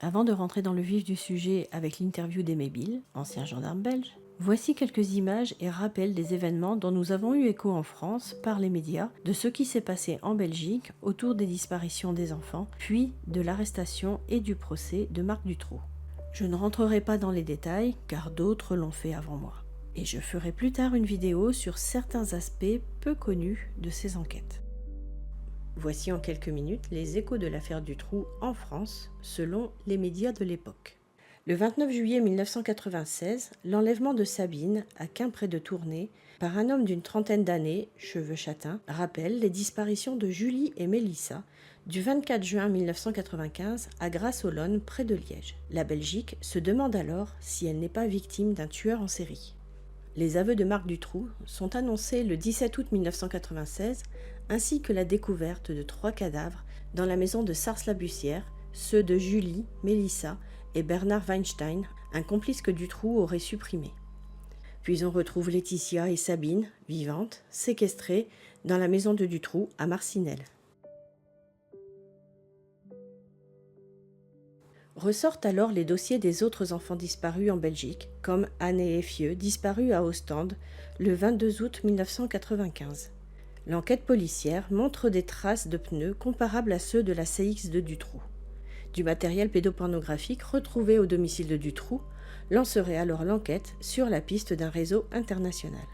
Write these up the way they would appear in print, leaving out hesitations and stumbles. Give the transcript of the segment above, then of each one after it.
Avant de rentrer dans le vif du sujet avec l'interview d'Aimé Bill, ancien gendarme belge, voici quelques images et rappels des événements dont nous avons eu écho en France par les médias, de ce qui s'est passé en Belgique autour des disparitions des enfants, puis de l'arrestation et du procès de Marc Dutroux. Je ne rentrerai pas dans les détails car d'autres l'ont fait avant moi. Et je ferai plus tard une vidéo sur certains aspects peu connus de ces enquêtes. Voici en quelques minutes les échos de l'affaire Dutroux en France, selon les médias de l'époque. Le 29 juillet 1996, l'enlèvement de Sabine, à Quimpré de Tournai, par un homme d'une trentaine d'années, cheveux châtains, rappelle les disparitions de Julie et Mélissa du 24 juin 1995 à Grasse-Olonne, près de Liège. La Belgique se demande alors si elle n'est pas victime d'un tueur en série. Les aveux de Marc Dutroux sont annoncés le 17 août 1996, ainsi que la découverte de 3 cadavres dans la maison de Sars-la-Bussière, ceux de Julie, Mélissa et Bernard Weinstein, un complice que Dutroux aurait supprimé. Puis on retrouve Laetitia et Sabine, vivantes, séquestrées, dans la maison de Dutroux à Marcinelle. Ressortent alors les dossiers des autres enfants disparus en Belgique, comme Anne et Effieux, disparus à Ostende le 22 août 1995. L'enquête policière montre des traces de pneus comparables à ceux de la CX de Dutroux. Du matériel pédopornographique retrouvé au domicile de Dutroux lancerait alors l'enquête sur la piste d'un réseau international.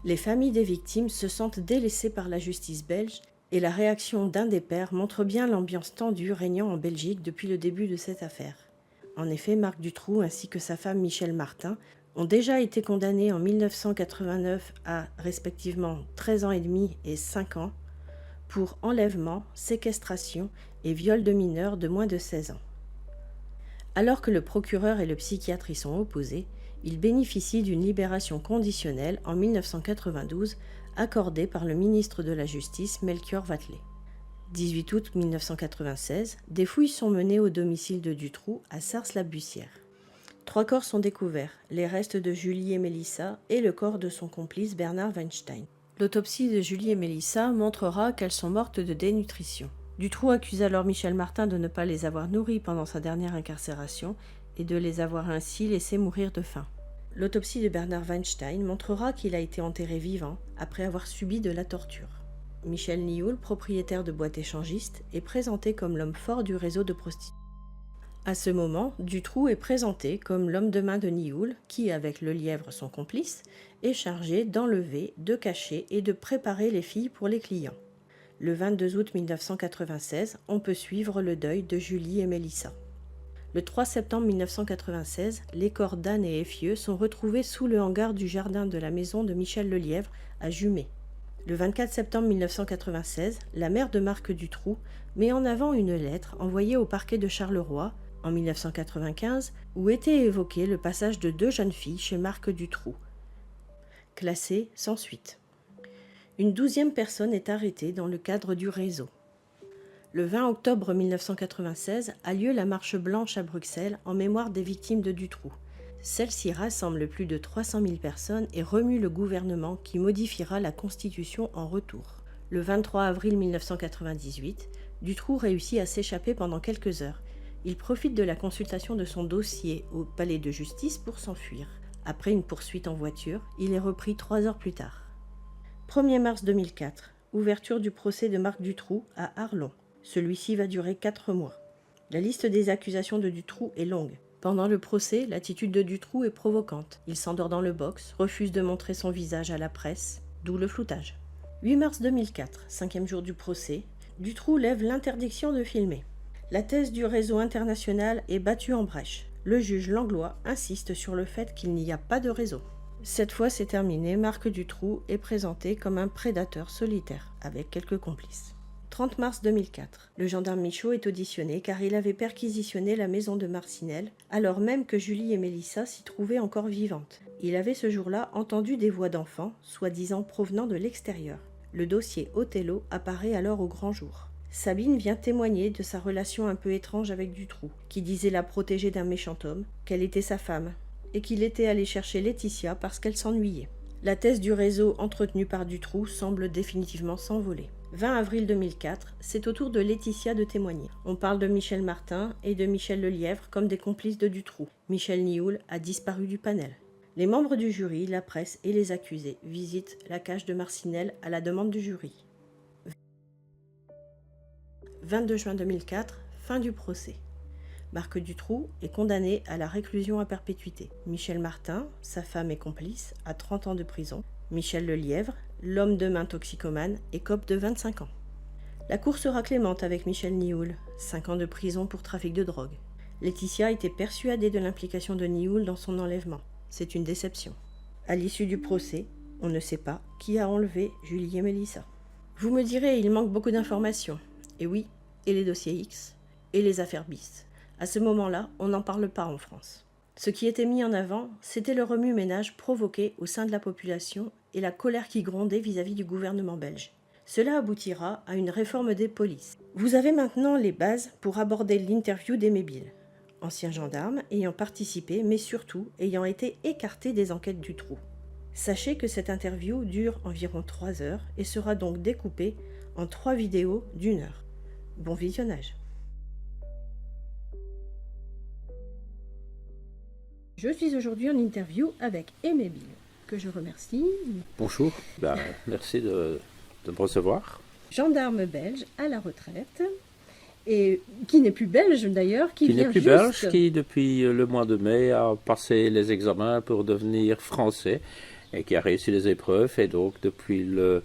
Les familles des victimes se sentent délaissées par la justice belge et la réaction d'un des pères montre bien l'ambiance tendue régnant en Belgique depuis le début de cette affaire. En effet, Marc Dutroux ainsi que sa femme Michèle Martin ont déjà été condamnés en 1989 à respectivement 13 ans et demi et 5 ans pour enlèvement, séquestration et viol de mineurs de moins de 16 ans. Alors que le procureur et le psychiatre y sont opposés, ils bénéficient d'une libération conditionnelle en 1992 accordée par le ministre de la Justice Melchior Wathelet. 18 août 1996, des fouilles sont menées au domicile de Dutroux à Sars-la-Bussière. 3 corps sont découverts, les restes de Julie et Mélissa et le corps de son complice Bernard Weinstein. L'autopsie de Julie et Mélissa montrera qu'elles sont mortes de dénutrition. Dutroux accuse alors Michèle Martin de ne pas les avoir nourries pendant sa dernière incarcération et de les avoir ainsi laissées mourir de faim. L'autopsie de Bernard Weinstein montrera qu'il a été enterré vivant après avoir subi de la torture. Michel Nioul, propriétaire de boîte échangiste, est présenté comme l'homme fort du réseau de prostitution. À ce moment, Dutroux est présenté comme l'homme de main de Nioul qui, avec le lièvre son complice, est chargé d'enlever, de cacher et de préparer les filles pour les clients. Le 22 août 1996, on peut suivre le deuil de Julie et Mélissa. Le 3 septembre 1996, les corps d'Anne et Effieux sont retrouvés sous le hangar du jardin de la maison de Michel Lelièvre à Jumet. Le 24 septembre 1996, la mère de Marc Dutroux met en avant une lettre envoyée au parquet de Charleroi en 1995 où était évoqué le passage de 2 jeunes filles chez Marc Dutroux, classées sans suite. Une 12e personne est arrêtée dans le cadre du réseau. Le 20 octobre 1996 a lieu la marche blanche à Bruxelles en mémoire des victimes de Dutroux. Celle-ci rassemble plus de 300 000 personnes et remue le gouvernement qui modifiera la Constitution en retour. Le 23 avril 1998, Dutroux réussit à s'échapper pendant quelques heures. Il profite de la consultation de son dossier au palais de justice pour s'enfuir. Après une poursuite en voiture, il est repris 3 heures plus tard. 1er mars 2004, ouverture du procès de Marc Dutroux à Arlon. Celui-ci va durer 4 mois. La liste des accusations de Dutroux est longue. Pendant le procès, l'attitude de Dutroux est provocante. Il s'endort dans le box, refuse de montrer son visage à la presse, d'où le floutage. 8 mars 2004, 5e jour du procès, Dutroux lève l'interdiction de filmer. La thèse du réseau international est battue en brèche. Le juge Langlois insiste sur le fait qu'il n'y a pas de réseau. Cette fois c'est terminé, Marc Dutroux est présenté comme un prédateur solitaire, avec quelques complices. 30 mars 2004, le gendarme Michaud est auditionné car il avait perquisitionné la maison de Marcinelle, alors même que Julie et Mélissa s'y trouvaient encore vivantes. Il avait ce jour-là entendu des voix d'enfants, soi-disant provenant de l'extérieur. Le dossier Othello apparaît alors au grand jour. Sabine vient témoigner de sa relation un peu étrange avec Dutroux, qui disait la protéger d'un méchant homme, qu'elle était sa femme, et qu'il était allé chercher Laetitia parce qu'elle s'ennuyait. La thèse du réseau entretenu par Dutroux semble définitivement s'envoler. 20 avril 2004, c'est au tour de Laetitia de témoigner. On parle de Michel Martin et de Michel Lelièvre comme des complices de Dutroux. Michel Nioul a disparu du panel. Les membres du jury, la presse et les accusés visitent la cage de Marcinelle à la demande du jury. 22 juin 2004, fin du procès. Marc Dutroux est condamné à la réclusion à perpétuité. Michel Martin, sa femme et complice, a 30 ans de prison. Michel Lelièvre, l'homme de main toxicomane, écope de 25 ans. La cour sera clémente avec Michel Nioul, 5 ans de prison pour trafic de drogue. Laetitia était persuadée de l'implication de Nioul dans son enlèvement. C'est une déception. À l'issue du procès, on ne sait pas qui a enlevé Julie et Mélissa. Vous me direz, il manque beaucoup d'informations. Et oui, et les dossiers X, et les affaires bis. À ce moment-là, on n'en parle pas en France. Ce qui était mis en avant, c'était le remue-ménage provoqué au sein de la population et la colère qui grondait vis-à-vis du gouvernement belge. Cela aboutira à une réforme des polices. Vous avez maintenant les bases pour aborder l'interview d'Aimé Bille, ancien gendarme ayant participé, mais surtout ayant été écarté des enquêtes Dutroux. Sachez que cette interview dure environ 3 heures et sera donc découpée en 3 vidéos d'1 heure. Bon visionnage. Je suis aujourd'hui en interview avec Aimé Bille, que je remercie. Bonjour, merci de me recevoir. Gendarme belge à la retraite, et qui n'est plus belge d'ailleurs, qui n'est plus belge, qui depuis le mois de mai a passé les examens pour devenir français et qui a réussi les épreuves. Et donc depuis le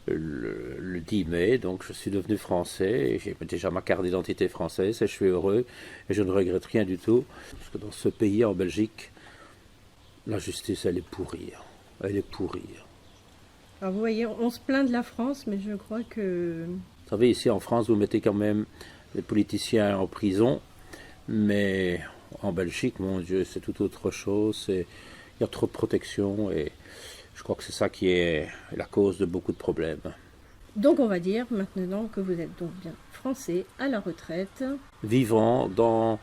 10 mai, donc je suis devenu français et j'ai déjà ma carte d'identité française et je suis heureux et je ne regrette rien du tout. Parce que dans ce pays, en Belgique, la justice, elle est pourrie. Elle est pourrie. Alors vous voyez, on se plaint de la France, mais je crois que... Vous savez, ici en France, vous mettez quand même les politiciens en prison, mais en Belgique, mon Dieu, c'est tout autre chose. Il y a trop de protection et je crois que c'est ça qui est la cause de beaucoup de problèmes. Donc on va dire maintenant que vous êtes donc bien français à la retraite. Vivant dans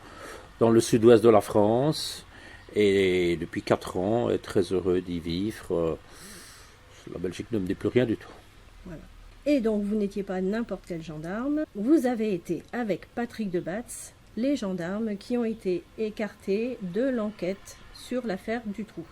le sud-ouest de la France et depuis 4 ans, et très heureux d'y vivre. La Belgique ne me dit plus rien du tout. Voilà. Et donc vous n'étiez pas n'importe quel gendarme. Vous avez été avec Patrick Debatz, les gendarmes qui ont été écartés de l'enquête sur l'affaire Dutroux.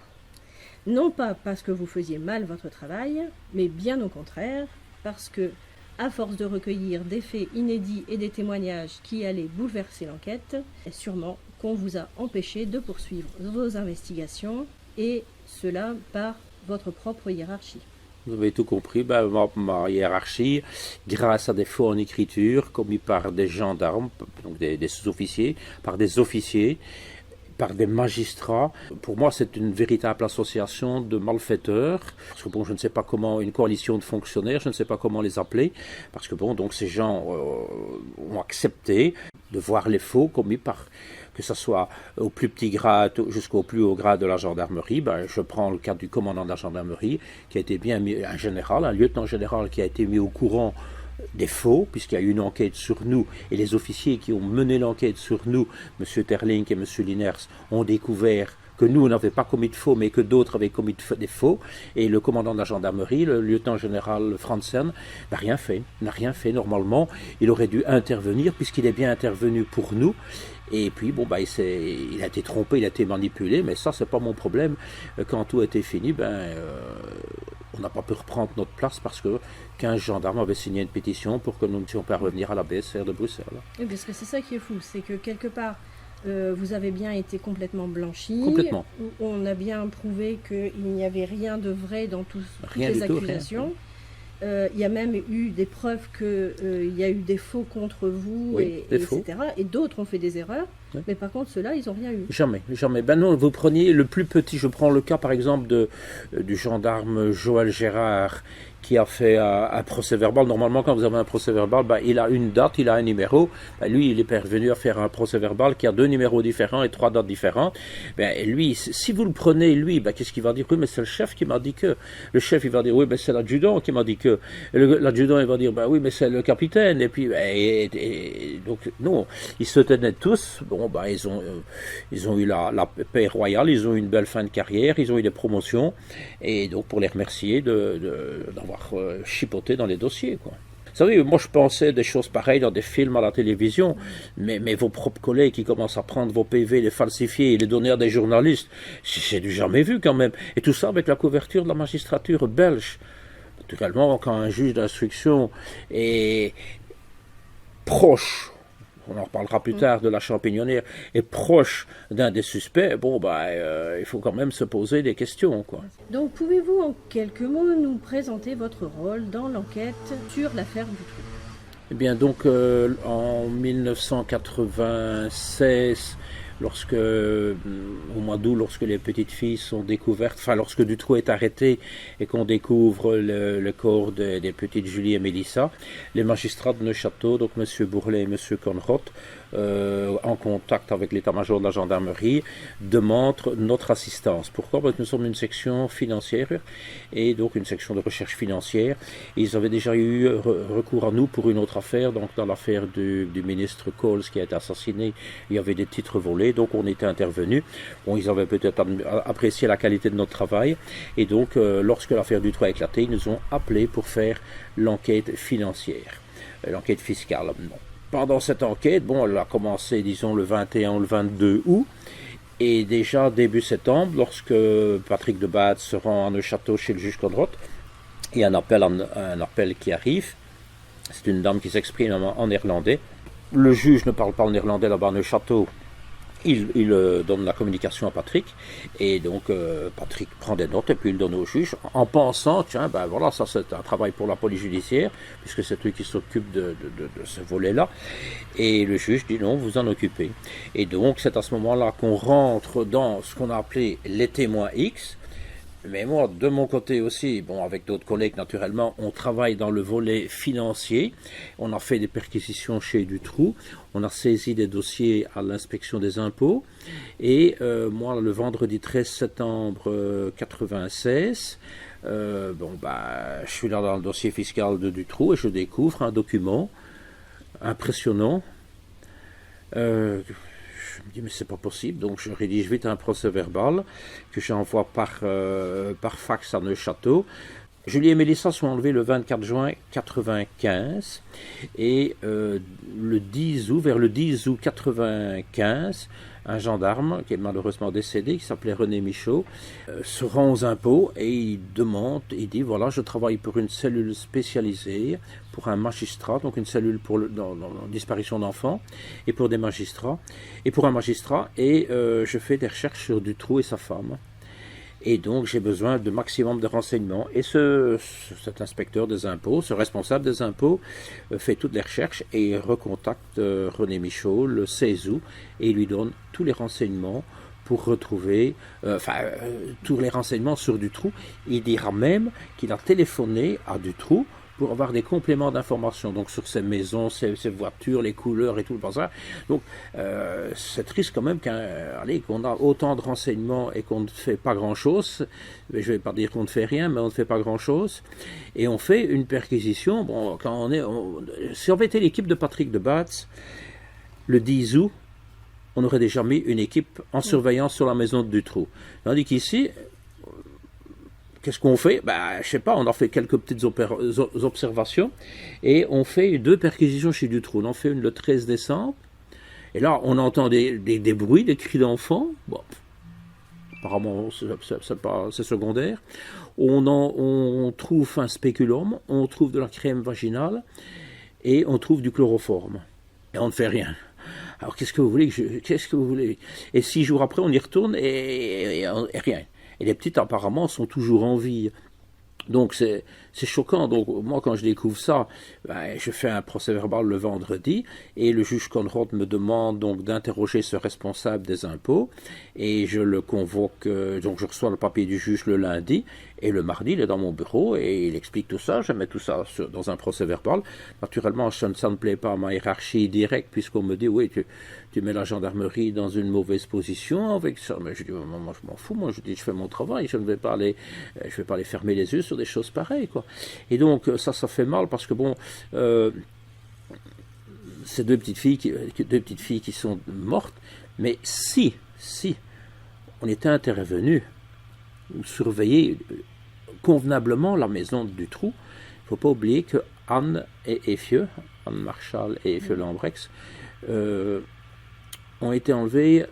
Non pas parce que vous faisiez mal votre travail, mais bien au contraire, parce que, à force de recueillir des faits inédits et des témoignages qui allaient bouleverser l'enquête, sûrement qu'on vous a empêché de poursuivre vos investigations, et cela par votre propre hiérarchie. Vous avez tout compris, ma hiérarchie, grâce à des faux en écriture commis par des gendarmes, donc des sous-officiers, par des officiers, par des magistrats. Pour moi, c'est une véritable association de malfaiteurs. Parce que bon, je ne sais pas comment une coalition de fonctionnaires, je ne sais pas comment les appeler. Parce que bon, donc ces gens ont accepté de voir les faux commis par, que ce soit au plus petit grade jusqu'au plus haut grade de la gendarmerie. Je prends le cas du commandant de la gendarmerie, qui a été bien mis, un général, un lieutenant général qui a été mis au courant des faux, puisqu'il y a eu une enquête sur nous, et les officiers qui ont mené l'enquête sur nous, M. Terling et M. Liners, ont découvert que nous, on n'avait pas commis de faux, mais que d'autres avaient commis des faux, et le commandant de la gendarmerie, le lieutenant général Franzen, n'a rien fait, normalement, il aurait dû intervenir, puisqu'il est bien intervenu pour nous, et puis, il a été trompé, il a été manipulé, mais ça, c'est pas mon problème. Quand tout a été fini, on n'a pas pu reprendre notre place parce que 15 gendarmes avaient signé une pétition pour que nous ne puissions pas revenir à la BSR de Bruxelles. Oui, parce que c'est ça qui est fou, c'est que quelque part, vous avez bien été complètement blanchi. Complètement. On a bien prouvé qu'il n'y avait rien de vrai dans toutes les accusations. Il y a même eu des preuves qu'il y a eu des faux contre vous, oui, etc. Et d'autres ont fait des erreurs, mais par contre, ceux-là, ils n'ont rien eu. Jamais. Non, vous preniez le plus petit, je prends le cas par exemple du gendarme Joël Gérard, qui a fait un procès verbal. Normalement, quand vous avez un procès verbal, il a une date, il a un numéro. Lui, il est parvenu à faire un procès verbal qui a 2 numéros différents et 3 dates différentes. Lui, si vous le prenez, lui, qu'est-ce qu'il va dire? Oui, mais c'est le chef qui m'a dit que. Le chef, il va dire, oui, mais c'est l'adjudant qui m'a dit que. L'adjudant, il va dire, oui, mais c'est le capitaine. Et puis, donc, non, ils se tenaient tous. Bon, ils ont eu la paix royale, ils ont eu une belle fin de carrière, ils ont eu des promotions. Et donc, pour les remercier d'avoir chipoté dans les dossiers, quoi. savez, moi je pensais des choses pareilles dans des films à la télévision, mais vos propres collègues qui commencent à prendre vos PV, les falsifier et les donner à des journalistes, c'est du jamais vu quand même. Et tout ça avec la couverture de la magistrature belge. Naturellement, quand un juge d'instruction est proche, on en reparlera plus tard, de la Champignonnière, est proche d'un des suspects, il faut quand même se poser des questions, quoi. Donc, pouvez-vous en quelques mots nous présenter votre rôle dans l'enquête sur l'affaire Dutroux? Eh bien, donc, en 1996, au mois d'août, lorsque les petites filles sont découvertes, lorsque Dutroux est arrêté et qu'on découvre le corps des petites Julie et Mélissa, les magistrats de Neuchâteau, donc M. Bourlet et M. Conrot, en contact avec l'état-major de la gendarmerie, demandent notre assistance. Pourquoi? Parce que nous sommes une section financière et donc une section de recherche financière. Et ils avaient déjà eu recours à nous pour une autre affaire, donc dans l'affaire du ministre Coles qui a été assassiné, il y avait des titres volés, donc on était intervenus. Bon, ils avaient peut-être apprécié la qualité de notre travail, et donc lorsque l'affaire Dutroux a éclaté, ils nous ont appelés pour faire l'enquête financière, l'enquête fiscale. Bon. Pendant cette enquête, elle a commencé, disons, le 21 ou le 22 août, et déjà début septembre, lorsque Patrick de Baat se rend à Neuchâteau chez le juge Conrot, il y a un appel qui arrive. C'est une dame qui s'exprime en néerlandais. Le juge ne parle pas le néerlandais là-bas à Neuchâteau. Il donne la communication à Patrick, et donc Patrick prend des notes et puis il donne au juge en pensant, tiens, ça c'est un travail pour la police judiciaire, puisque c'est lui qui s'occupe de ce volet-là. Et le juge dit non, vous en occupez. Et donc c'est à ce moment-là qu'on rentre dans ce qu'on a appelé les témoins X. Mais moi, de mon côté aussi, avec d'autres collègues naturellement, on travaille dans le volet financier. On a fait des perquisitions chez Dutroux. On a saisi des dossiers à l'inspection des impôts. Et moi, le vendredi 13 septembre 1996, je suis là dans le dossier fiscal de Dutroux et je découvre un document impressionnant. Je me dis, mais c'est pas possible, donc je rédige vite un procès verbal que j'envoie par fax à Neuchâteau. Julie et Mélissa sont enlevées le 24 juin 1995 et vers le 10 août 1995, un gendarme qui est malheureusement décédé, qui s'appelait René Michaud, se rend aux impôts et il dit voilà, je travaille pour une cellule spécialisée, pour un magistrat, donc une cellule dans la disparition d'enfants, et pour des magistrats, et pour un magistrat, et je fais des recherches sur Dutroux et sa femme. Et donc j'ai besoin de maximum de renseignements. Et cet inspecteur des impôts, ce responsable des impôts, fait toutes les recherches et il recontacte René Michaud le 16 août et il lui donne tous les renseignements pour retrouver, tous les renseignements sur Dutroux. Il dira même qu'il a téléphoné à Dutroux pour avoir des compléments d'information, donc sur ses maisons, ses voitures, les couleurs et tout le bazar. Donc c'est triste quand même qu'on a autant de renseignements et qu'on ne fait pas grand-chose. Je ne vais pas dire qu'on ne fait rien, mais on ne fait pas grand-chose. Et on fait une perquisition. Si on avait été l'équipe de Patrick de Baat, le 10 août, on aurait déjà mis une équipe en surveillance sur la maison de Dutroux. Tandis qu'ici, qu'est-ce qu'on fait? Je sais pas, on a fait quelques petites observations et on fait 2 perquisitions chez Dutroux. On en fait une le 13 décembre et là on entend des bruits, des cris d'enfants. Apparemment c'est secondaire. On trouve un spéculum, on trouve de la crème vaginale et on trouve du chloroforme. Et on ne fait rien. Alors qu'est-ce que vous voulez? Et 6 jours après on y retourne et rien. Et les petites, apparemment, sont toujours en vie. Donc, c'est choquant. Donc, moi, quand je découvre ça, je fais un procès verbal le vendredi et le juge Conrad me demande donc d'interroger ce responsable des impôts et je le convoque. Donc, je reçois le papier du juge le lundi et le mardi, il est dans mon bureau et il explique tout ça. Je mets tout ça dans un procès verbal. Naturellement, ça ne plaît pas à ma hiérarchie directe puisqu'on me dit, oui, tu mets la gendarmerie dans une mauvaise position avec ça. Mais je dis, moi, je m'en fous. Moi, je dis, je fais mon travail. Je ne vais pas aller fermer les yeux sur des choses pareilles, quoi. Et donc, ça fait mal parce que ces deux petites filles qui sont mortes. Mais si on était intervenu, surveiller convenablement la maison de Dutroux, ne faut pas oublier que Anne et Effieux, Anne Marchal et Effieux Lambrex, ont été enlevés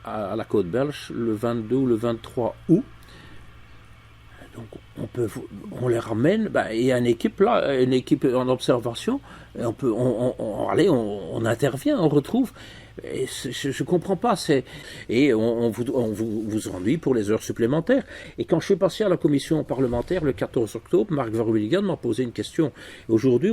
à la côte belge le 22 ou le 23 août. Donc on les ramène, il y a une équipe là, une équipe en observation, et on intervient, on retrouve. Et je ne comprends pas. Et on vous ennuie pour les heures supplémentaires. Et quand je suis passé à la commission parlementaire le 14 octobre, Marc Verwilligen m'a posé une question. Aujourd'hui,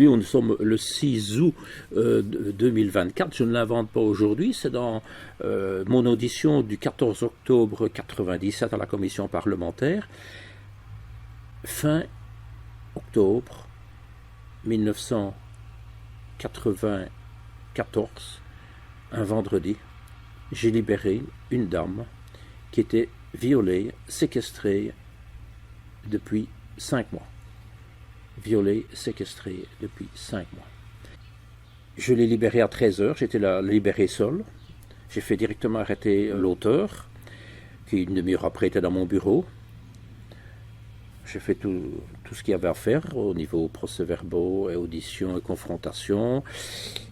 nous sommes le 6 août 2024, je ne l'invente pas aujourd'hui, c'est dans mon audition du 14 octobre 1997 à la commission parlementaire. Fin octobre 1994, un vendredi, j'ai libéré une dame qui était violée, séquestrée depuis 5 mois. Violée, séquestrée depuis 5 mois. Je l'ai libérée à 13h, j'étais libéré seul. J'ai fait directement arrêter l'auteur, qui une demi-heure après était dans mon bureau. J'ai fait tout ce qu'il y avait à faire au niveau procès-verbaux, et audition et confrontation.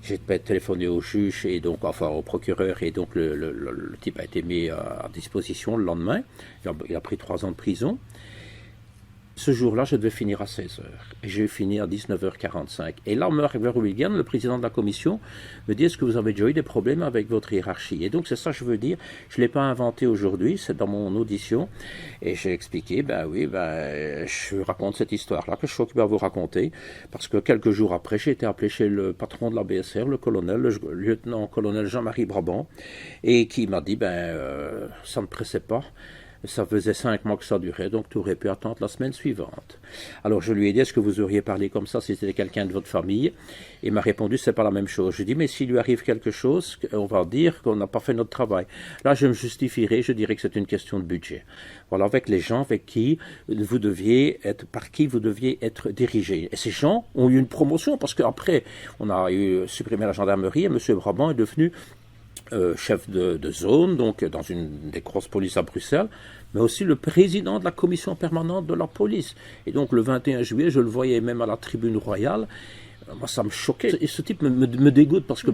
J'ai téléphoné au juge et donc au procureur, et donc le type a été mis à disposition le lendemain. Il a pris 3 ans de prison. Ce jour-là, je devais finir à 16h. Et j'ai fini à 19h45. Et là, Marc Verwilligen, le président de la commission, me dit: est-ce que vous avez déjà eu des problèmes avec votre hiérarchie? Et donc, c'est ça que je veux dire. Je ne l'ai pas inventé aujourd'hui, c'est dans mon audition. Et j'ai expliqué, je raconte cette histoire-là que je suis occupé à vous raconter. Parce que quelques jours après, j'ai été appelé chez le patron de la BSR, le lieutenant-colonel Jean-Marie Brabant, et qui m'a dit, ça ne pressait pas. Ça faisait 5 mois que ça durait, donc tu aurais pu attendre la semaine suivante. Alors je lui ai dit: est-ce que vous auriez parlé comme ça si c'était quelqu'un de votre famille? Il m'a répondu: c'est pas la même chose. Je lui ai dit: mais s'il lui arrive quelque chose, on va dire qu'on n'a pas fait notre travail. Là, je me justifierai, je dirais que c'est une question de budget. Voilà, avec les gens par qui vous deviez être dirigé. Et ces gens ont eu une promotion, parce qu'après, on a supprimé la gendarmerie, et M. Brabant est devenu chef de zone, donc dans une des grosses polices à Bruxelles, mais aussi le président de la commission permanente de la police. Et donc le 21 juillet, je le voyais même à la tribune royale. Moi, ça me choquait. Et ce type me dégoûte, parce que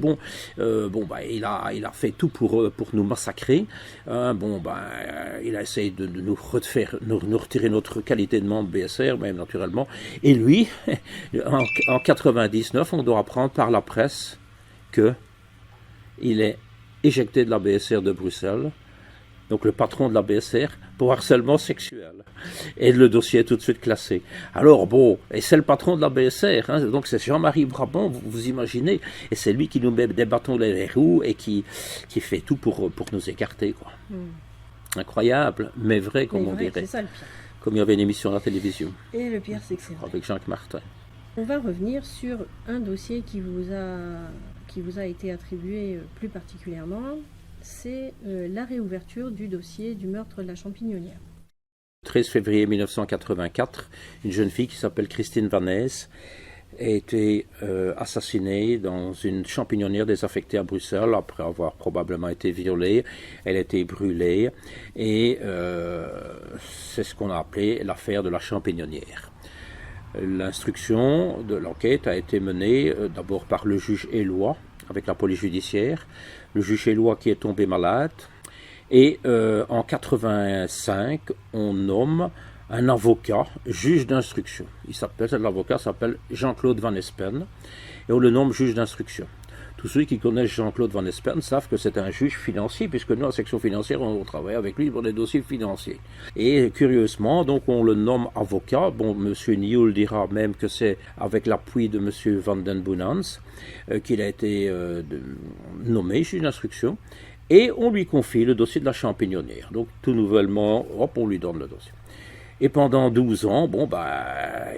il a fait tout pour nous massacrer. Il a essayé de nous retirer notre qualité de membre BSR, même naturellement. Et lui, en 99, on doit apprendre par la presse que il est éjecté de la BSR de Bruxelles, donc le patron de la BSR, pour harcèlement sexuel. Et le dossier est tout de suite classé. Alors et c'est le patron de la BSR, donc c'est Jean-Marie Brabant, vous imaginez, et c'est lui qui nous met des bâtons dans les roues et qui fait tout pour nous écarter, quoi. Incroyable, mais vrai, comme on dirait. C'est ça le pire. Comme il y avait une émission à la télévision. Et le pire, c'est que c'est vrai. Avec Jacques Martin. On va revenir sur un dossier qui vous a été attribué plus particulièrement, c'est la réouverture du dossier du meurtre de la Champignonnière. Le 13 février 1984, une jeune fille qui s'appelle Christine Vanès a été assassinée dans une champignonnière désaffectée à Bruxelles après avoir probablement été violée. Elle a été brûlée et c'est ce qu'on a appelé l'affaire de la Champignonnière. L'instruction de l'enquête a été menée d'abord par le juge Éloy avec la police judiciaire, le juge Éloy qui est tombé malade, et en 85 on nomme un avocat juge d'instruction. L'avocat s'appelle Jean-Claude Van Espen et on le nomme juge d'instruction. Tous ceux qui connaissent Jean-Claude Van Espen savent que c'est un juge financier, puisque nous, à la section financière, on travaille avec lui pour des dossiers financiers. Et curieusement, donc, on le nomme avocat. M. Nioul dira même que c'est avec l'appui de M. Van den Boenans qu'il a été nommé juge d'instruction. Et on lui confie le dossier de la Champignonnière. Donc, tout nouvellement, on lui donne le dossier. Et pendant 12 ans,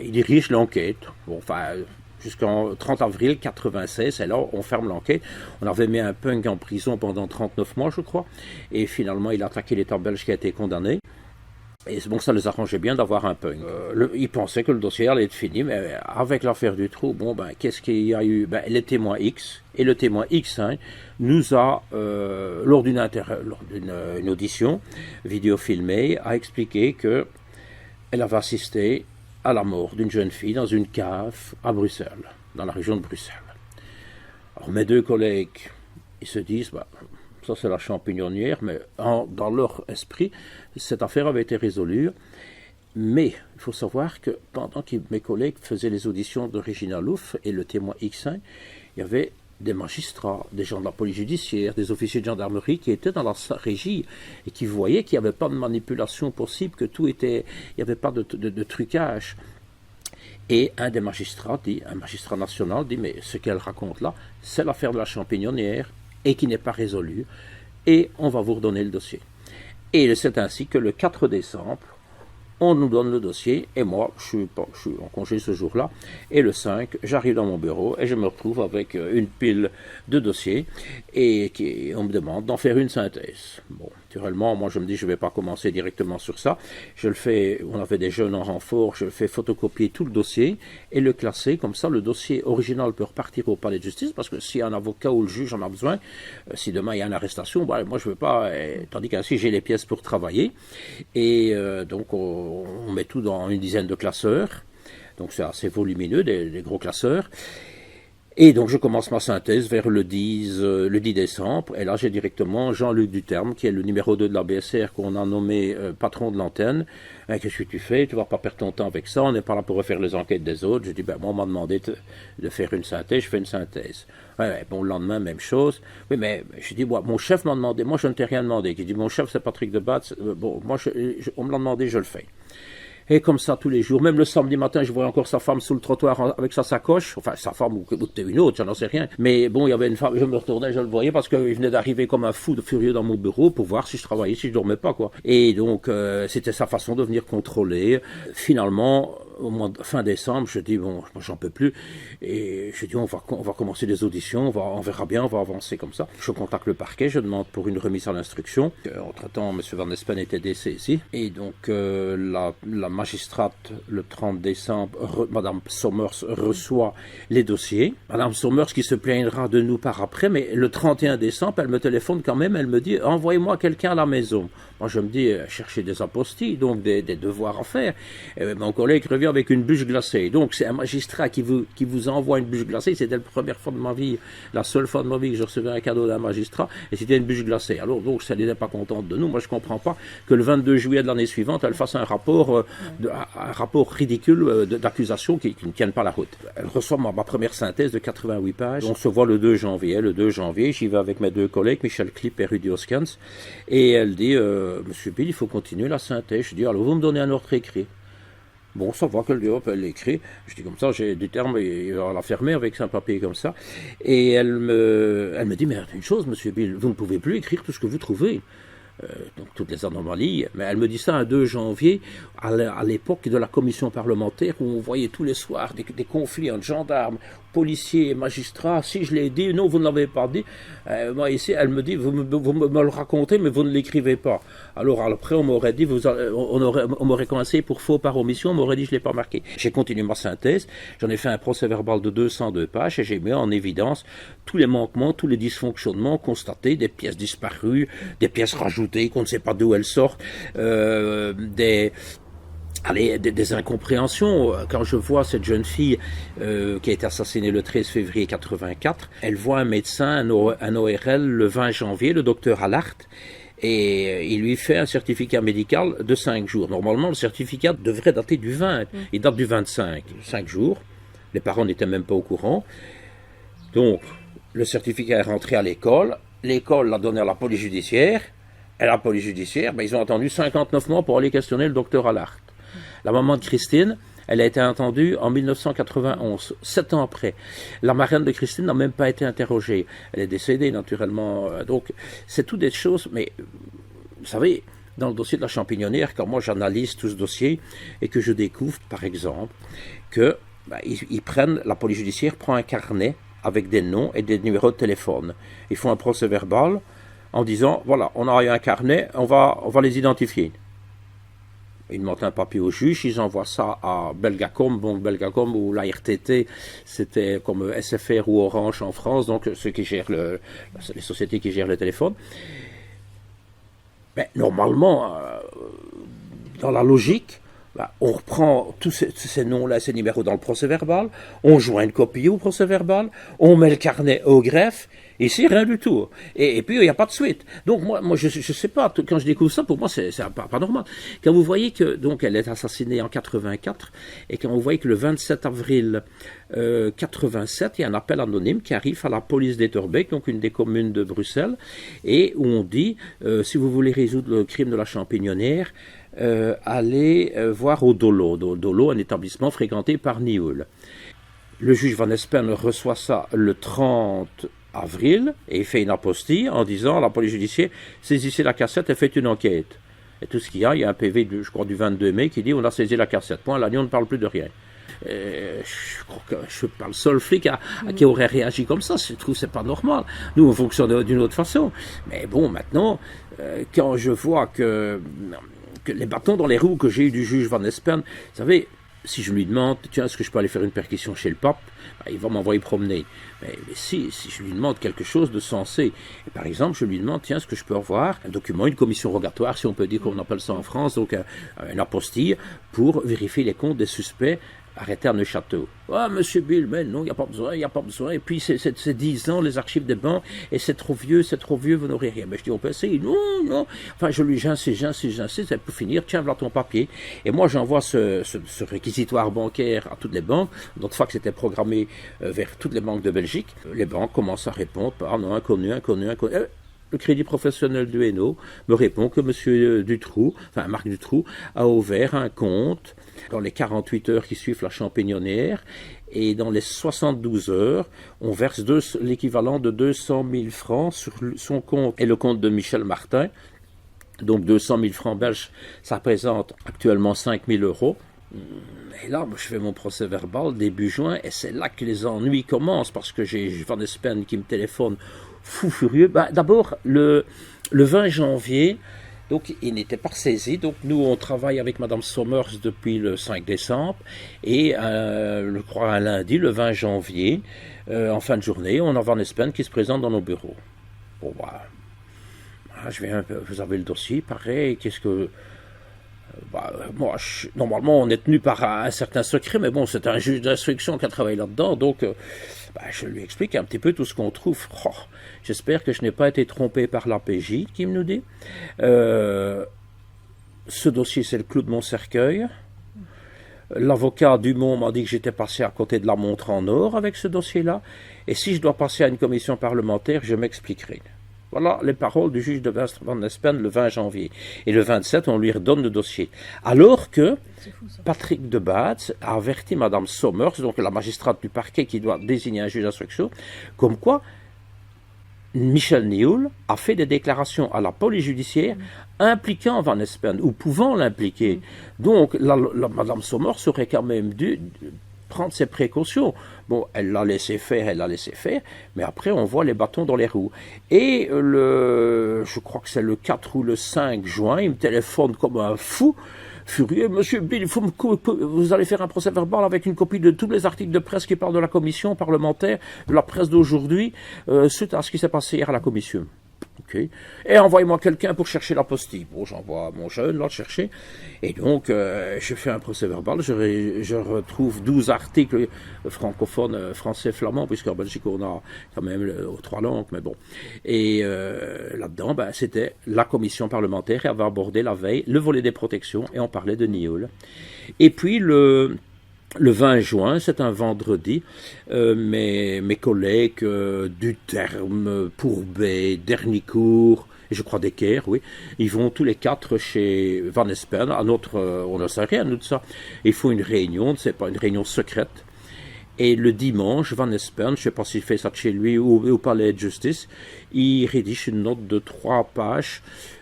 il dirige l'enquête. Jusqu'en 30 avril 1996, et là on ferme l'enquête. On avait mis un punk en prison pendant 39 mois, je crois, et finalement il a attaqué l'État belge qui a été condamné. Et ça les arrangeait bien d'avoir un punk. Ils pensaient que le dossier allait être fini, mais avec l'affaire du trou, qu'est-ce qu'il y a eu? Les témoins X, et le témoin X nous a, lors d'une audition vidéo filmée, a expliqué qu'elle avait assisté à la mort d'une jeune fille dans une cave à Bruxelles, dans la région de Bruxelles. Alors mes deux collègues, ils se disent, ça c'est la champignonnière, mais dans leur esprit, cette affaire avait été résolue. Mais il faut savoir que pendant que mes collègues faisaient les auditions de Regina Louf et le témoin X1, il y avait des magistrats, des gens de la police judiciaire, des officiers de gendarmerie qui étaient dans la régie et qui voyaient qu'il n'y avait pas de manipulation possible, que tout était, il n'y avait pas de trucage. Et un des magistrats dit, un magistrat national dit, mais ce qu'elle raconte là, c'est l'affaire de la champignonnière et qui n'est pas résolue, et on va vous redonner le dossier. Et c'est ainsi que le 4 décembre, on nous donne le dossier, et moi, je suis en congé ce jour-là, et le 5, j'arrive dans mon bureau, et je me retrouve avec une pile de dossiers, et on me demande d'en faire une synthèse. Bon, naturellement, moi je me dis, je ne vais pas commencer directement sur ça, je le fais, on avait des jeunes en renfort, je fais photocopier tout le dossier, et le classer, comme ça le dossier original peut repartir au palais de justice, parce que si un avocat ou le juge en a besoin, si demain il y a une arrestation, moi je ne veux pas, tandis qu'ainsi j'ai les pièces pour travailler, et donc on met tout dans une dizaine de classeurs, donc c'est assez volumineux, des gros classeurs. Et donc je commence ma synthèse vers le 10 décembre, et là j'ai directement Jean-Luc Duterme, qui est le numéro 2 de la BSR, qu'on a nommé patron de l'antenne. Qu'est-ce que tu fais? Tu vas pas perdre ton temps avec ça, on n'est pas là pour refaire les enquêtes des autres. Je dis, moi on m'a demandé de faire une synthèse, je fais une synthèse. Bon, le lendemain, même chose. Oui, mais je dis, mon chef m'a demandé, moi je ne t'ai rien demandé. Il dit, mon chef c'est Patrick Debatz, bon, moi on me l'a demandé, je le fais. Et comme ça tous les jours, même le samedi matin, je voyais encore sa femme sous le trottoir avec sa sacoche, enfin sa femme ou peut-être une autre, j'en sais rien. Mais bon, il y avait une femme, je me retournais, je le voyais parce qu'il venait d'arriver comme un fou de furieux dans mon bureau pour voir si je travaillais, si je dormais pas, quoi. Et donc c'était sa façon de venir contrôler. Finalement, au mois de fin décembre, je dis, bon, moi j'en peux plus, et je dis, on va commencer des auditions, on verra bien, on va avancer comme ça. Je contacte le parquet, je demande pour une remise à l'instruction. Entre-temps, M. Van Espen était décédé, et donc la magistrate, le 30 décembre, Mme Sommers reçoit les dossiers. Mme Sommers qui se plaindra de nous par après, mais le 31 décembre, elle me téléphone quand même, elle me dit, envoyez-moi quelqu'un à la maison. Moi, je me dis, chercher des apostilles, donc des devoirs à faire. Et mon collègue revient avec une bûche glacée. Donc, c'est un magistrat qui vous envoie une bûche glacée. C'était la première fois de ma vie, la seule fois de ma vie que je recevais un cadeau d'un magistrat, et c'était une bûche glacée. Alors, donc, ça n'était pas contente de nous. Moi, je comprends pas que le 22 juillet de l'année suivante, elle fasse un rapport ridicule d'accusation qui ne tienne pas la route. Elle reçoit ma première synthèse de 88 pages. On se voit le 2 janvier. Le 2 janvier, j'y vais avec mes deux collègues, Michel Klipp et Rudy Hoskens, et elle dit, Monsieur Bill, il faut continuer la synthèse. Je dis, alors vous me donnez un ordre écrit. Bon, ça va qu'elle dit, hop, elle l'écrit. Je dis comme ça, j'ai du terme, il va la fermer avec un papier comme ça. Et elle me dit, mais une chose, Monsieur Bill, vous ne pouvez plus écrire tout ce que vous trouvez. Donc toutes les anomalies, mais elle me dit ça un 2 janvier, à l'époque de la commission parlementaire, où on voyait tous les soirs des conflits entre gendarmes, policiers et magistrats. Si je l'ai dit, non, vous ne l'avez pas dit. Moi ici, elle me dit, vous me le racontez, mais vous ne l'écrivez pas. Alors après, on m'aurait dit, on m'aurait coincé pour faux par omission, on m'aurait dit, je ne l'ai pas marqué. J'ai continué ma synthèse, j'en ai fait un procès verbal de 202 pages, et j'ai mis en évidence tous les manquements, tous les dysfonctionnements constatés, des pièces disparues, des pièces rajoutées, qu'on ne sait pas d'où elles sortent, des incompréhensions. Quand je vois cette jeune fille qui a été assassinée le 13 février 84, elle voit un médecin, un ORL, le 20 janvier, le docteur Allard, et il lui fait un certificat médical de 5 jours. Normalement, le certificat devrait dater du 20, il date du 25, 5 jours. Les parents n'étaient même pas au courant. Donc, le certificat est rentré à l'école l'a donné à la police judiciaire, et la police judiciaire, ils ont attendu 59 mois pour aller questionner le docteur Allard. La maman de Christine, elle a été entendue en 1991, 7 ans après. La marraine de Christine n'a même pas été interrogée. Elle est décédée, naturellement. Donc, c'est toutes des choses, mais vous savez, dans le dossier de la champignonnière, quand moi j'analyse tout ce dossier et que je découvre, par exemple, que la police judiciaire prend un carnet avec des noms et des numéros de téléphone. Ils font un procès verbal en disant, voilà, on a eu un carnet, on va les identifier. Ils montent un papier au juge, ils envoient ça à Belgacom, donc Belgacom ou la RTT, c'était comme SFR ou Orange en France, donc ceux qui gèrent les sociétés qui gèrent le téléphone. Mais normalement, dans la logique, bah, on reprend tous ces noms-là, ces numéros dans le procès-verbal, on joint une copie au procès-verbal, on met le carnet au greffe. Ici, rien du tout. Et puis, il n'y a pas de suite. Donc, moi je sais pas, quand je découvre ça, pour moi, c'est pas normal. Quand vous voyez que, donc, elle est assassinée en 84, et quand vous voyez que le 27 avril 87, il y a un appel anonyme qui arrive à la police d'Etterbeek, donc une des communes de Bruxelles, et où on dit, si vous voulez résoudre le crime de la champignonnière, allez voir au Dolo. Dolo, un établissement fréquenté par Nioul. Le juge Van Espen reçoit ça le 30 avril et il fait une apostille en disant à la police judiciaire, saisissez la cassette et faites une enquête. Et tout ce qu'il y a un PV, je crois, du 22 mai qui dit on a saisi la cassette. Point, l'agneau ne parle plus de rien. Je crois que je suis pas le seul flic qui aurait réagi comme ça. Je trouve que c'est pas normal. Nous, on fonctionne d'une autre façon. Mais bon, maintenant, quand je vois que les bâtons dans les roues que j'ai eu du juge Van Espen, vous savez, si je lui demande, tiens, est-ce que je peux aller faire une perquisition chez le pape, ben, il va m'envoyer promener. Mais si je lui demande quelque chose de sensé, et par exemple, je lui demande, tiens, est-ce que je peux avoir un document, une commission rogatoire, si on peut dire qu'on appelle ça en France, donc une apostille, pour vérifier les comptes des suspects arrêtés à Neuchâtel. Ah, monsieur Bill, mais non, il n'y a pas besoin. Et puis, c'est 10 ans, les archives des banques, et c'est trop vieux, vous n'aurez rien. Mais je dis, on peut essayer. Non. Enfin, j'insiste, pour finir, tiens, voilà ton papier. Et moi, j'envoie ce réquisitoire bancaire à toutes les banques. D'autres fois que c'était programmé vers toutes les banques de Belgique. Les banques commencent à répondre, ah non, inconnu. Le Crédit professionnel du Hainaut me répond que monsieur Dutroux, enfin Marc Dutroux, a ouvert un compte dans les 48 heures qui suivent la champignonnière, et dans les 72 heures, on verse l'équivalent de 200 000 francs sur son compte et le compte de Michel Martin. Donc 200 000 francs belges, ça représente actuellement 5 000 euros. Et là, je fais mon procès verbal début juin, et c'est là que les ennuis commencent, parce que j'ai Van Espen qui me téléphone fou furieux. D'abord, le 20 janvier, donc il n'était pas saisi. Donc nous, on travaille avec Madame Sommers depuis le 5 décembre. Et je crois un lundi, le 20 janvier, en fin de journée, on a Van Espen qui se présente dans nos bureaux. Bon, vous avez le dossier, pareil, qu'est-ce que... normalement, on est tenu par un certain secret, mais bon, c'est un juge d'instruction qui a travaillé là-dedans, donc je lui explique un petit peu tout ce qu'on trouve. J'espère que je n'ai pas été trompé par l'APJ, qui me nous dit. Ce dossier, c'est le clou de mon cercueil. L'avocat Dumont m'a dit que j'étais passé à côté de la montre en or avec ce dossier-là, et si je dois passer à une commission parlementaire, je m'expliquerai. Voilà les paroles du juge de Van Espen le 20 janvier. Et le 27, on lui redonne le dossier. Alors que Patrick de Baets a averti Madame Sommers, donc la magistrate du parquet qui doit désigner un juge d'instruction, comme quoi Michel Nioul a fait des déclarations à la police judiciaire impliquant Van Espen, ou pouvant l'impliquer. Donc Madame Sommers aurait quand même dû prendre ses précautions. Bon, elle l'a laissé faire, mais après on voit les bâtons dans les roues. Et je crois que c'est le 4 ou le 5 juin, il me téléphone comme un fou, furieux. Monsieur Bill, vous allez faire un procès verbal avec une copie de tous les articles de presse qui parlent de la commission parlementaire, de la presse d'aujourd'hui, suite à ce qui s'est passé hier à la commission. Okay. Et envoyez-moi quelqu'un pour chercher l'apostille. Bon, j'envoie mon jeune là le chercher. Et donc, je fais un procès verbal. Je retrouve 12 articles francophones, français, flamand, puisqu'en Belgique, on a quand même 3 langues, mais bon. Et là-dedans, c'était la commission parlementaire qui avait abordé la veille le volet des protections, et on parlait de Nioul. Et puis, le 20 juin, c'est un vendredi, mes collègues du Terme, Pourbet, Dernicourt, et je crois Decker, oui, ils vont tous les 4 chez Van Espen, on ne sait rien de ça, ils font une réunion, c'est pas une réunion secrète, et le dimanche, Van Espen, je ne sais pas s'il fait ça de chez lui ou au palais de justice, il rédige une note de 3 pages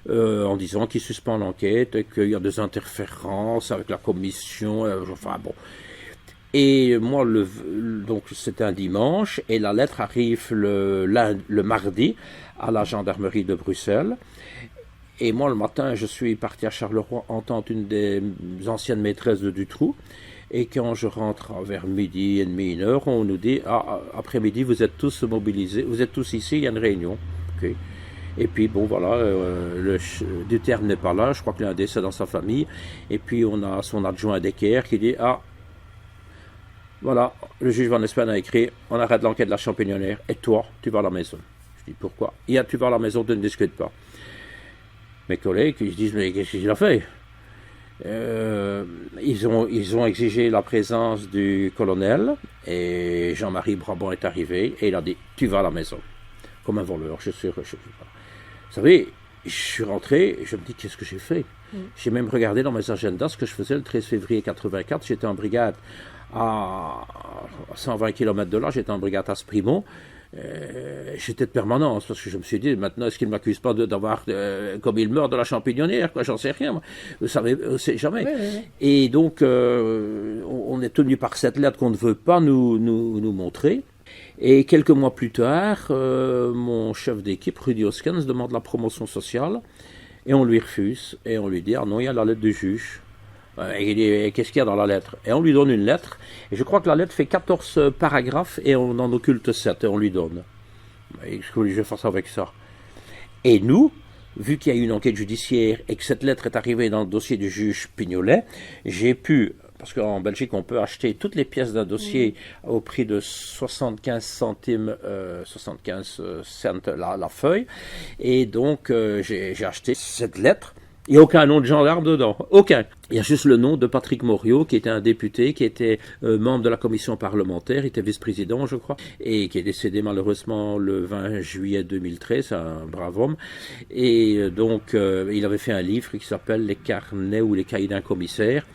en disant qu'il suspend l'enquête, et qu'il y a des interférences avec la commission, enfin bon. Et moi, donc c'était un dimanche, et la lettre arrive le mardi à la gendarmerie de Bruxelles. Et moi, le matin, je suis parti à Charleroi entendre une des anciennes maîtresses de Dutroux. Et quand je rentre vers midi et demi, 1h, on nous dit, après-midi, vous êtes tous mobilisés, vous êtes tous ici, il y a une réunion. Okay. Et puis bon voilà, Duterte n'est pas là, je crois qu'il y a un décès dans sa famille. Et puis on a son adjoint Decker qui dit ah voilà, le juge Van Espen a écrit on arrête l'enquête de la Champignonnière et toi tu vas à la maison. Je dis pourquoi? Tu vas à la maison, tu ne discutes pas. Mes collègues ils disent mais qu'est-ce qu'il a fait? Ils ont exigé la présence du colonel et Jean-Marie Brabant est arrivé et il a dit tu vas à la maison comme un voleur. Je sais pas. Vous savez, je suis rentré et je me dis qu'est-ce que j'ai fait? J'ai même regardé dans mes agendas ce que je faisais le 13 février 84. J'étais en brigade à 120 km de là, j'étais en brigade à Sprimont. J'étais de permanence parce que je me suis dit maintenant est-ce qu'il ne m'accuse pas d'avoir comme il meurt de la Champignonnière, quoi, j'en sais rien moi. Vous savez, c'est jamais. Oui. Et donc on est tenu par cette lettre qu'on ne veut pas nous montrer. Et quelques mois plus tard, mon chef d'équipe, Rudy Hoskens, demande la promotion sociale et on lui refuse et on lui dit ah non, il y a la lettre du juge. Et il dit qu'est-ce qu'il y a dans la lettre? Et on lui donne une lettre et je crois que la lettre fait 14 paragraphes et on en occulte 7 et on lui donne. Qu'est-ce que je vais faire ça avec ça? Et nous, vu qu'il y a eu une enquête judiciaire et que cette lettre est arrivée dans le dossier du juge Pignolet, j'ai pu, parce qu'en Belgique on peut acheter toutes les pièces d'un dossier au prix de 75 centimes, 75 cents la feuille, et donc j'ai acheté cette lettre. Il n'y a aucun nom de gendarme dedans, aucun. Il y a juste le nom de Patrick Moriot, qui était un député, qui était membre de la commission parlementaire, il était vice-président, je crois, et qui est décédé malheureusement le 20 juillet 2013, un brave homme. Et donc, il avait fait un livre qui s'appelle « Les carnets ou les cahiers d'un commissaire ».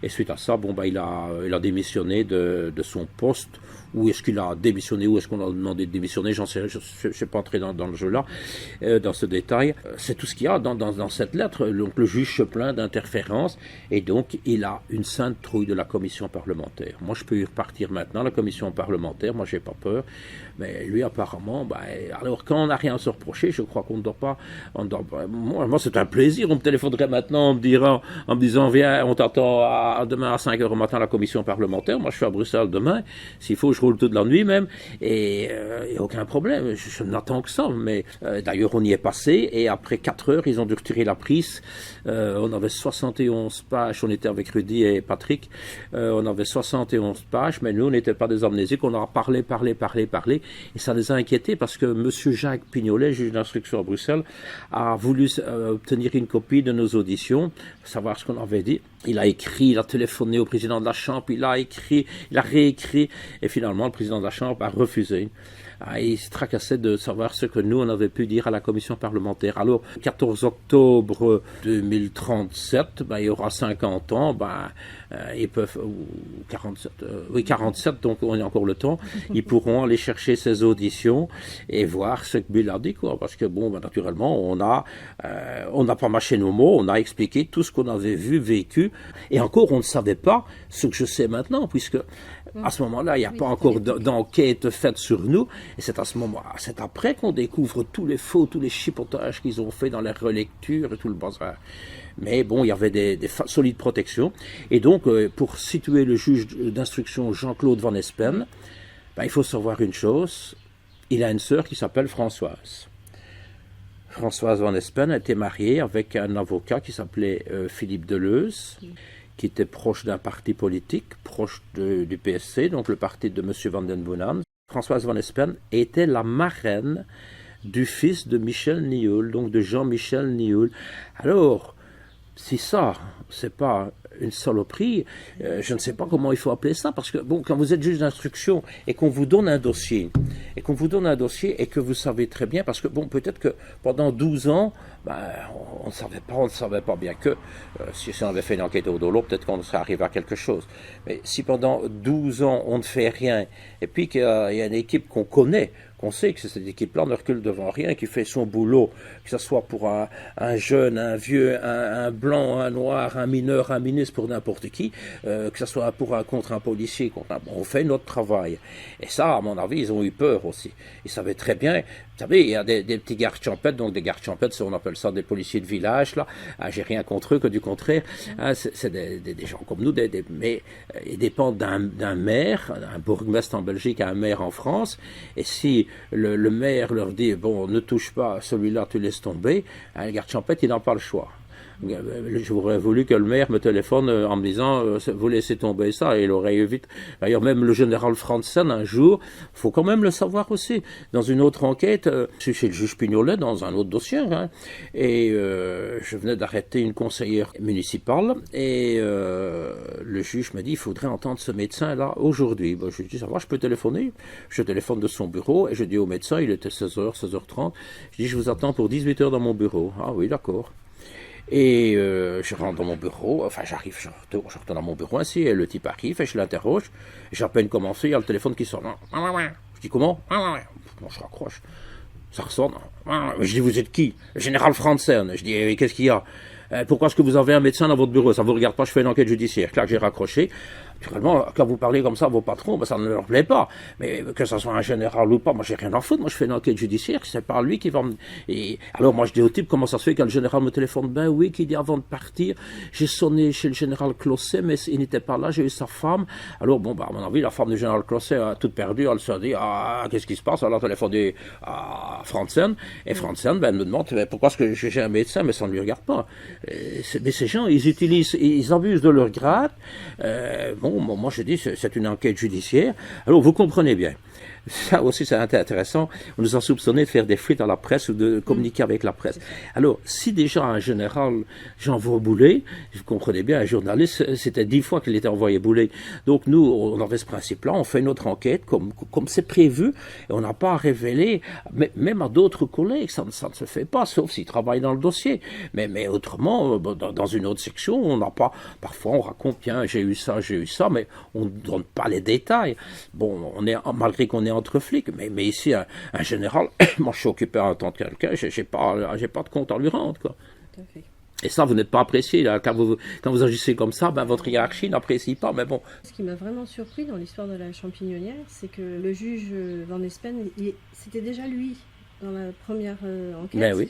Et suite à ça, il a démissionné de son poste. Où est-ce qu'il a démissionné, où est-ce qu'on a demandé de démissionner, j'en sais rien, je ne suis pas entré dans le jeu là, dans ce détail. C'est tout ce qu'il y a dans cette lettre. Donc le juge se plaint d'interférence et donc il a une sainte trouille de la commission parlementaire. Moi je peux y repartir maintenant, la commission parlementaire, moi j'ai pas peur, mais lui apparemment, alors quand on n'a rien à se reprocher, je crois qu'on ne doit pas, moi c'est un plaisir, on me téléphonerait maintenant en me disant viens, on t'attend demain à 5h au matin à la commission parlementaire, moi je suis à Bruxelles demain, s'il faut je roule toute la nuit même, et il n'y a aucun problème, je n'attends que ça, mais d'ailleurs on y est passé, et après 4 heures, ils ont dû retirer la prise, on avait 71 pages, on était avec Rudy et Patrick, on avait 71 pages, mais nous on n'était pas des amnésiques, on a parlé, et ça les a inquiétés, parce que M. Jacques Pignolet, juge d'instruction à Bruxelles, a voulu obtenir une copie de nos auditions, savoir ce qu'on avait dit. Il a écrit, il a téléphoné au président de la Chambre, il a écrit, il a réécrit, et finalement le président de la Chambre a refusé. Il se tracassait de savoir ce que nous on avait pu dire à la commission parlementaire. Alors, 14 octobre 2037, il y aura 50 ans, ils peuvent, 47, donc on a encore le temps, ils pourront aller chercher ces auditions et voir ce que Bill a dit, quoi. Parce que naturellement, on n'a pas mâché nos mots, on a expliqué tout ce qu'on avait vu, vécu, et encore on ne savait pas ce que je sais maintenant, puisque à ce moment-là, il n'y a pas encore d'enquête faite sur nous. Et c'est à ce moment, c'est après qu'on découvre tous les faux, tous les chipotages qu'ils ont fait dans les relectures et tout le bazar. Mais bon, il y avait des solides protections. Et donc, pour situer le juge d'instruction Jean-Claude Van Espen, il faut savoir une chose. Il a une sœur qui s'appelle Françoise. Françoise Van Espen a été mariée avec un avocat qui s'appelait Philippe Deleuze, qui était proche d'un parti politique, proche du PSC, donc le parti de M. Van den Boonen. Françoise Van Espen était la marraine du fils de Michel Nioul, donc de Jean-Michel Nioul. Alors, si ça, c'est pas une saloperie, je ne sais pas comment il faut appeler ça, parce que quand vous êtes juge d'instruction et qu'on vous donne un dossier, et que vous savez très bien, parce que peut-être que pendant 12 ans, on ne savait pas bien que, si on avait fait une enquête au dolo, peut-être qu'on serait arrivé à quelque chose. Mais si pendant 12 ans, on ne fait rien, et puis qu'il y a une équipe qu'on connaît, qu'on sait que cette équipe-là ne recule devant rien, qui fait son boulot, que ce soit pour un jeune, un vieux, un blanc, un noir, un mineur, un ministre, pour n'importe qui, que ce soit contre un policier, on fait notre travail. Et ça, à mon avis, ils ont eu peur aussi. Ils savaient très bien, vous savez, il y a des petits gardes champêtres, donc des gardes champêtres, on appelle ça des policiers de village, là. J'ai rien contre eux, que du contraire. C'est des gens comme nous, mais ils dépendent d'un maire, un bourgmestre en Belgique, un maire en France, et si le maire leur dit, bon, ne touche pas, celui-là, tu laisses tomber, hein, le garde champêtre, il n'a pas le choix. J'aurais voulu que le maire me téléphone en me disant vous laissez tomber ça, et il aurait eu vite. D'ailleurs, même le général Franzen, un jour, faut quand même le savoir aussi, dans une autre enquête, chez le juge Pignolet, dans un autre dossier, hein, et je venais d'arrêter une conseillère municipale, et le juge m'a dit il faudrait entendre ce médecin-là aujourd'hui. Ben, je lui ai dit ça va, je peux téléphoner. Je téléphone de son bureau, et je dis au médecin, il était 16h, 16h30, je dis je vous attends pour 18h dans mon bureau. Ah oui, d'accord. Et je rentre dans mon bureau, enfin j'arrive, je retourne dans mon bureau ainsi, et le type arrive, et je l'interroge, j'ai à peine commencé, il y a le téléphone qui sonne. Je dis comment? Bon, je raccroche, ça ressonne. Je dis vous êtes qui? Le général Franzen. Je dis qu'est-ce qu'il y a? Pourquoi est-ce que vous avez un médecin dans votre bureau? Ça vous regarde pas, je fais une enquête judiciaire. Là, j'ai raccroché. Naturellement, quand vous parlez comme ça à vos patrons, ben, ça ne leur plaît pas. Mais que ce soit un général ou pas, moi j'ai rien à foutre. Moi je fais une enquête judiciaire, c'est pas lui qui va me... Et alors moi je dis au type, comment ça se fait quand le général me téléphone? Ben oui, qu'il dit avant de partir, j'ai sonné chez le général Closset, mais il n'était pas là, j'ai eu sa femme. Alors bon, bah, à mon avis, la femme du général Closset a toute perdue, elle se dit, ah, qu'est-ce qui se passe? Alors elle a téléphoné à Franzen, et Franzen, ben, me demande, pourquoi est-ce que j'ai un médecin, mais ça ne lui regarde pas. Mais ces gens, ils abusent de leur grade. Bon, moi je dis, c'est une enquête judiciaire. Alors vous comprenez bien. Ça aussi c'est intéressant. On nous a soupçonné de faire des fuites à la presse ou de communiquer avec la presse. Alors, si déjà un général j'envoie bouler, vous comprenez bien, un journaliste, c'était 10 fois qu'il était envoyé bouler. Donc nous, on avait ce principe-là, on fait notre enquête comme c'est prévu, et on n'a pas à révéler, même à d'autres collègues, ça ne se fait pas, sauf s'ils travaillent dans le dossier. Mais autrement, dans une autre section, on n'a pas, parfois on raconte, tiens, j'ai eu ça, mais on ne donne pas les détails. Bon, malgré qu'on est entre flics, mais ici, un général, moi je suis occupé à entendre quelqu'un, j'ai pas de compte à lui rendre, quoi. Tout à fait. Et ça, vous n'êtes pas apprécié, là. Quand vous agissez comme ça, ben, votre hiérarchie n'apprécie pas, mais bon. Ce qui m'a vraiment surpris dans l'histoire de la Champignonnière, c'est que le juge Van Espen, c'était déjà lui, dans la première enquête. Ben oui.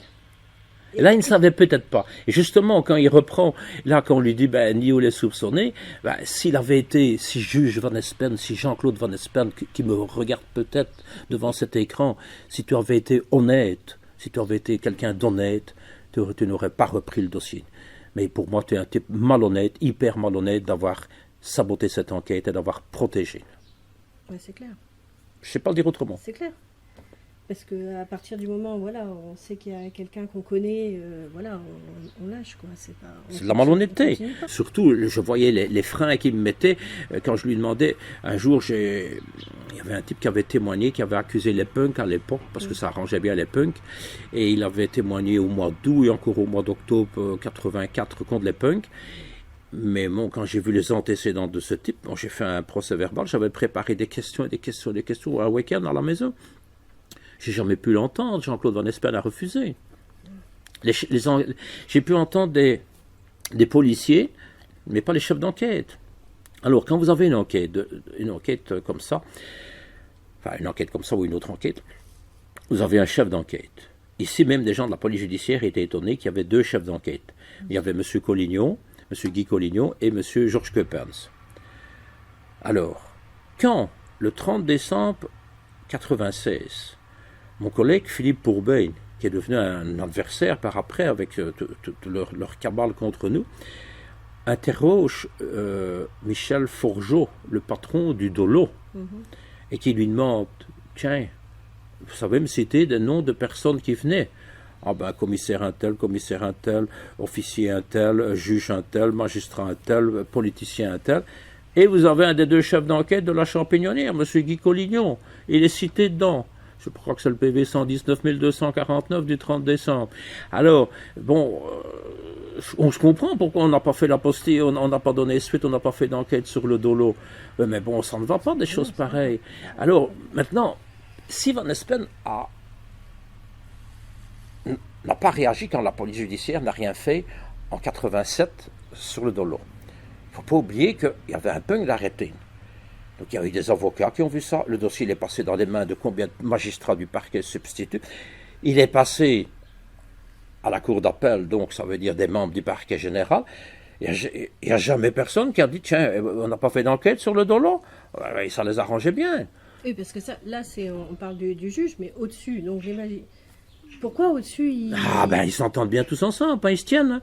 Et là, il ne savait peut-être pas. Et justement, quand il reprend, là, quand on lui dit, ben, Nio est soupçonné, ben, si juge Van Espen, si Jean-Claude Van Espen, qui me regarde peut-être devant cet écran, si tu avais été honnête, si tu avais été quelqu'un d'honnête, tu n'aurais pas repris le dossier. Mais pour moi, tu es un type malhonnête, hyper malhonnête, d'avoir saboté cette enquête et d'avoir protégé. Oui, c'est clair. Je ne sais pas le dire autrement. C'est clair. Parce qu'à partir du moment où voilà, on sait qu'il y a quelqu'un qu'on connaît, voilà, on lâche, quoi. C'est de la malhonnêteté. Surtout, je voyais les freins qu'il me mettait quand je lui demandais. Un jour, il y avait un type qui avait témoigné, qui avait accusé les punks à l'époque, parce que ça arrangeait bien les punks. Et il avait témoigné au mois d'août et encore au mois d'octobre 84 contre les punks. Mais bon, quand j'ai vu les antécédents de ce type, bon, j'ai fait un procès verbal, j'avais préparé des questions un week-end à la maison. J'ai jamais pu l'entendre, Jean-Claude Van Espen a refusé. J'ai pu entendre des policiers, mais pas les chefs d'enquête. Alors, quand vous avez une enquête comme ça, enfin une enquête comme ça ou une autre enquête, vous avez un chef d'enquête. Ici, même des gens de la police judiciaire étaient étonnés qu'il y avait 2 chefs d'enquête. Il y avait M. Collignon, M. Guy Collignon et M. Georges Coppens. Alors, quand, le 30 décembre 1996, mon collègue Philippe Pourbain, qui est devenu un adversaire par après avec leur cabale contre nous, interroge Michel Forgeot, le patron du Dolo, et qui lui demande, tiens, vous savez me citer des noms de personnes qui venaient? Ah ben, commissaire un tel, officier un tel, juge un tel, magistrat un tel, politicien un tel. Et vous avez un des 2 chefs d'enquête de la Champignonnière, M. Guy Collignon. Il est cité dedans. Je crois que c'est le PV 119 249 du 30 décembre. Alors, bon, on se comprend pourquoi on n'a pas fait la postille, on n'a pas donné suite, on n'a pas fait d'enquête sur le Dolo. Mais bon, ça ne va pas des choses pareilles. Alors, maintenant, si Van Espen n'a pas réagi quand la police judiciaire n'a rien fait en 87 sur le Dolo, il ne faut pas oublier qu'il y avait un punk d'arrêté. Donc il y a eu des avocats qui ont vu ça. Le dossier est passé dans les mains de combien de magistrats du parquet substitut. Il est passé à la cour d'appel, donc ça veut dire des membres du parquet général. Il n'y a jamais personne qui a dit, tiens, on n'a pas fait d'enquête sur le Dolo. Ça les arrangeait bien. Oui, parce que ça, là, on parle du juge, mais au-dessus, donc j'imagine. Pourquoi au-dessus Ah ben ils s'entendent bien tous ensemble, hein, ils se tiennent. Hein.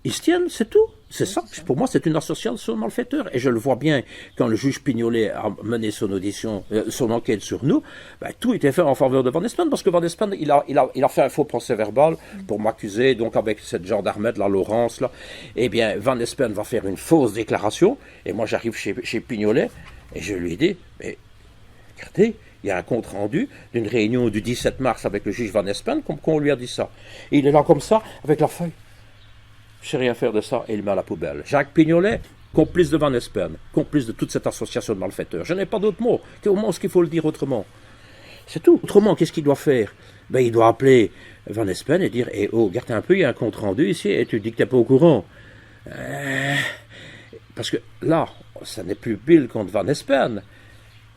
Ils se tiennent, c'est tout. C'est ça. Pour moi, c'est une association de malfaiteurs. Et je le vois bien quand le juge Pignolet a mené son audition, son enquête sur nous, ben, tout était fait en faveur de Van Espen, parce que Van Espen, il a fait un faux procès verbal pour m'accuser, donc avec cette gendarmette, la Laurence, là. Eh bien, Van Espen va faire une fausse déclaration, et moi j'arrive chez Pignolet, et je lui dis, mais regardez, il y a un compte rendu d'une réunion du 17 mars avec le juge Van Espen, comme qu'on lui a dit ça. Et il est là comme ça, avec la feuille. Je ne sais rien faire de ça, et il met à la poubelle. Jacques Pignolet, complice de Van Espen, complice de toute cette association de malfaiteurs. Je n'ai pas d'autre mot. Comment est-ce qu'il faut le dire autrement? C'est tout. Autrement, qu'est-ce qu'il doit faire? Ben, il doit appeler Van Espen et dire, eh oh, regarde un peu, il y a un compte rendu ici, et tu dis que tu n'es pas au courant. Parce que là, ça n'est plus Bill contre Van Espen.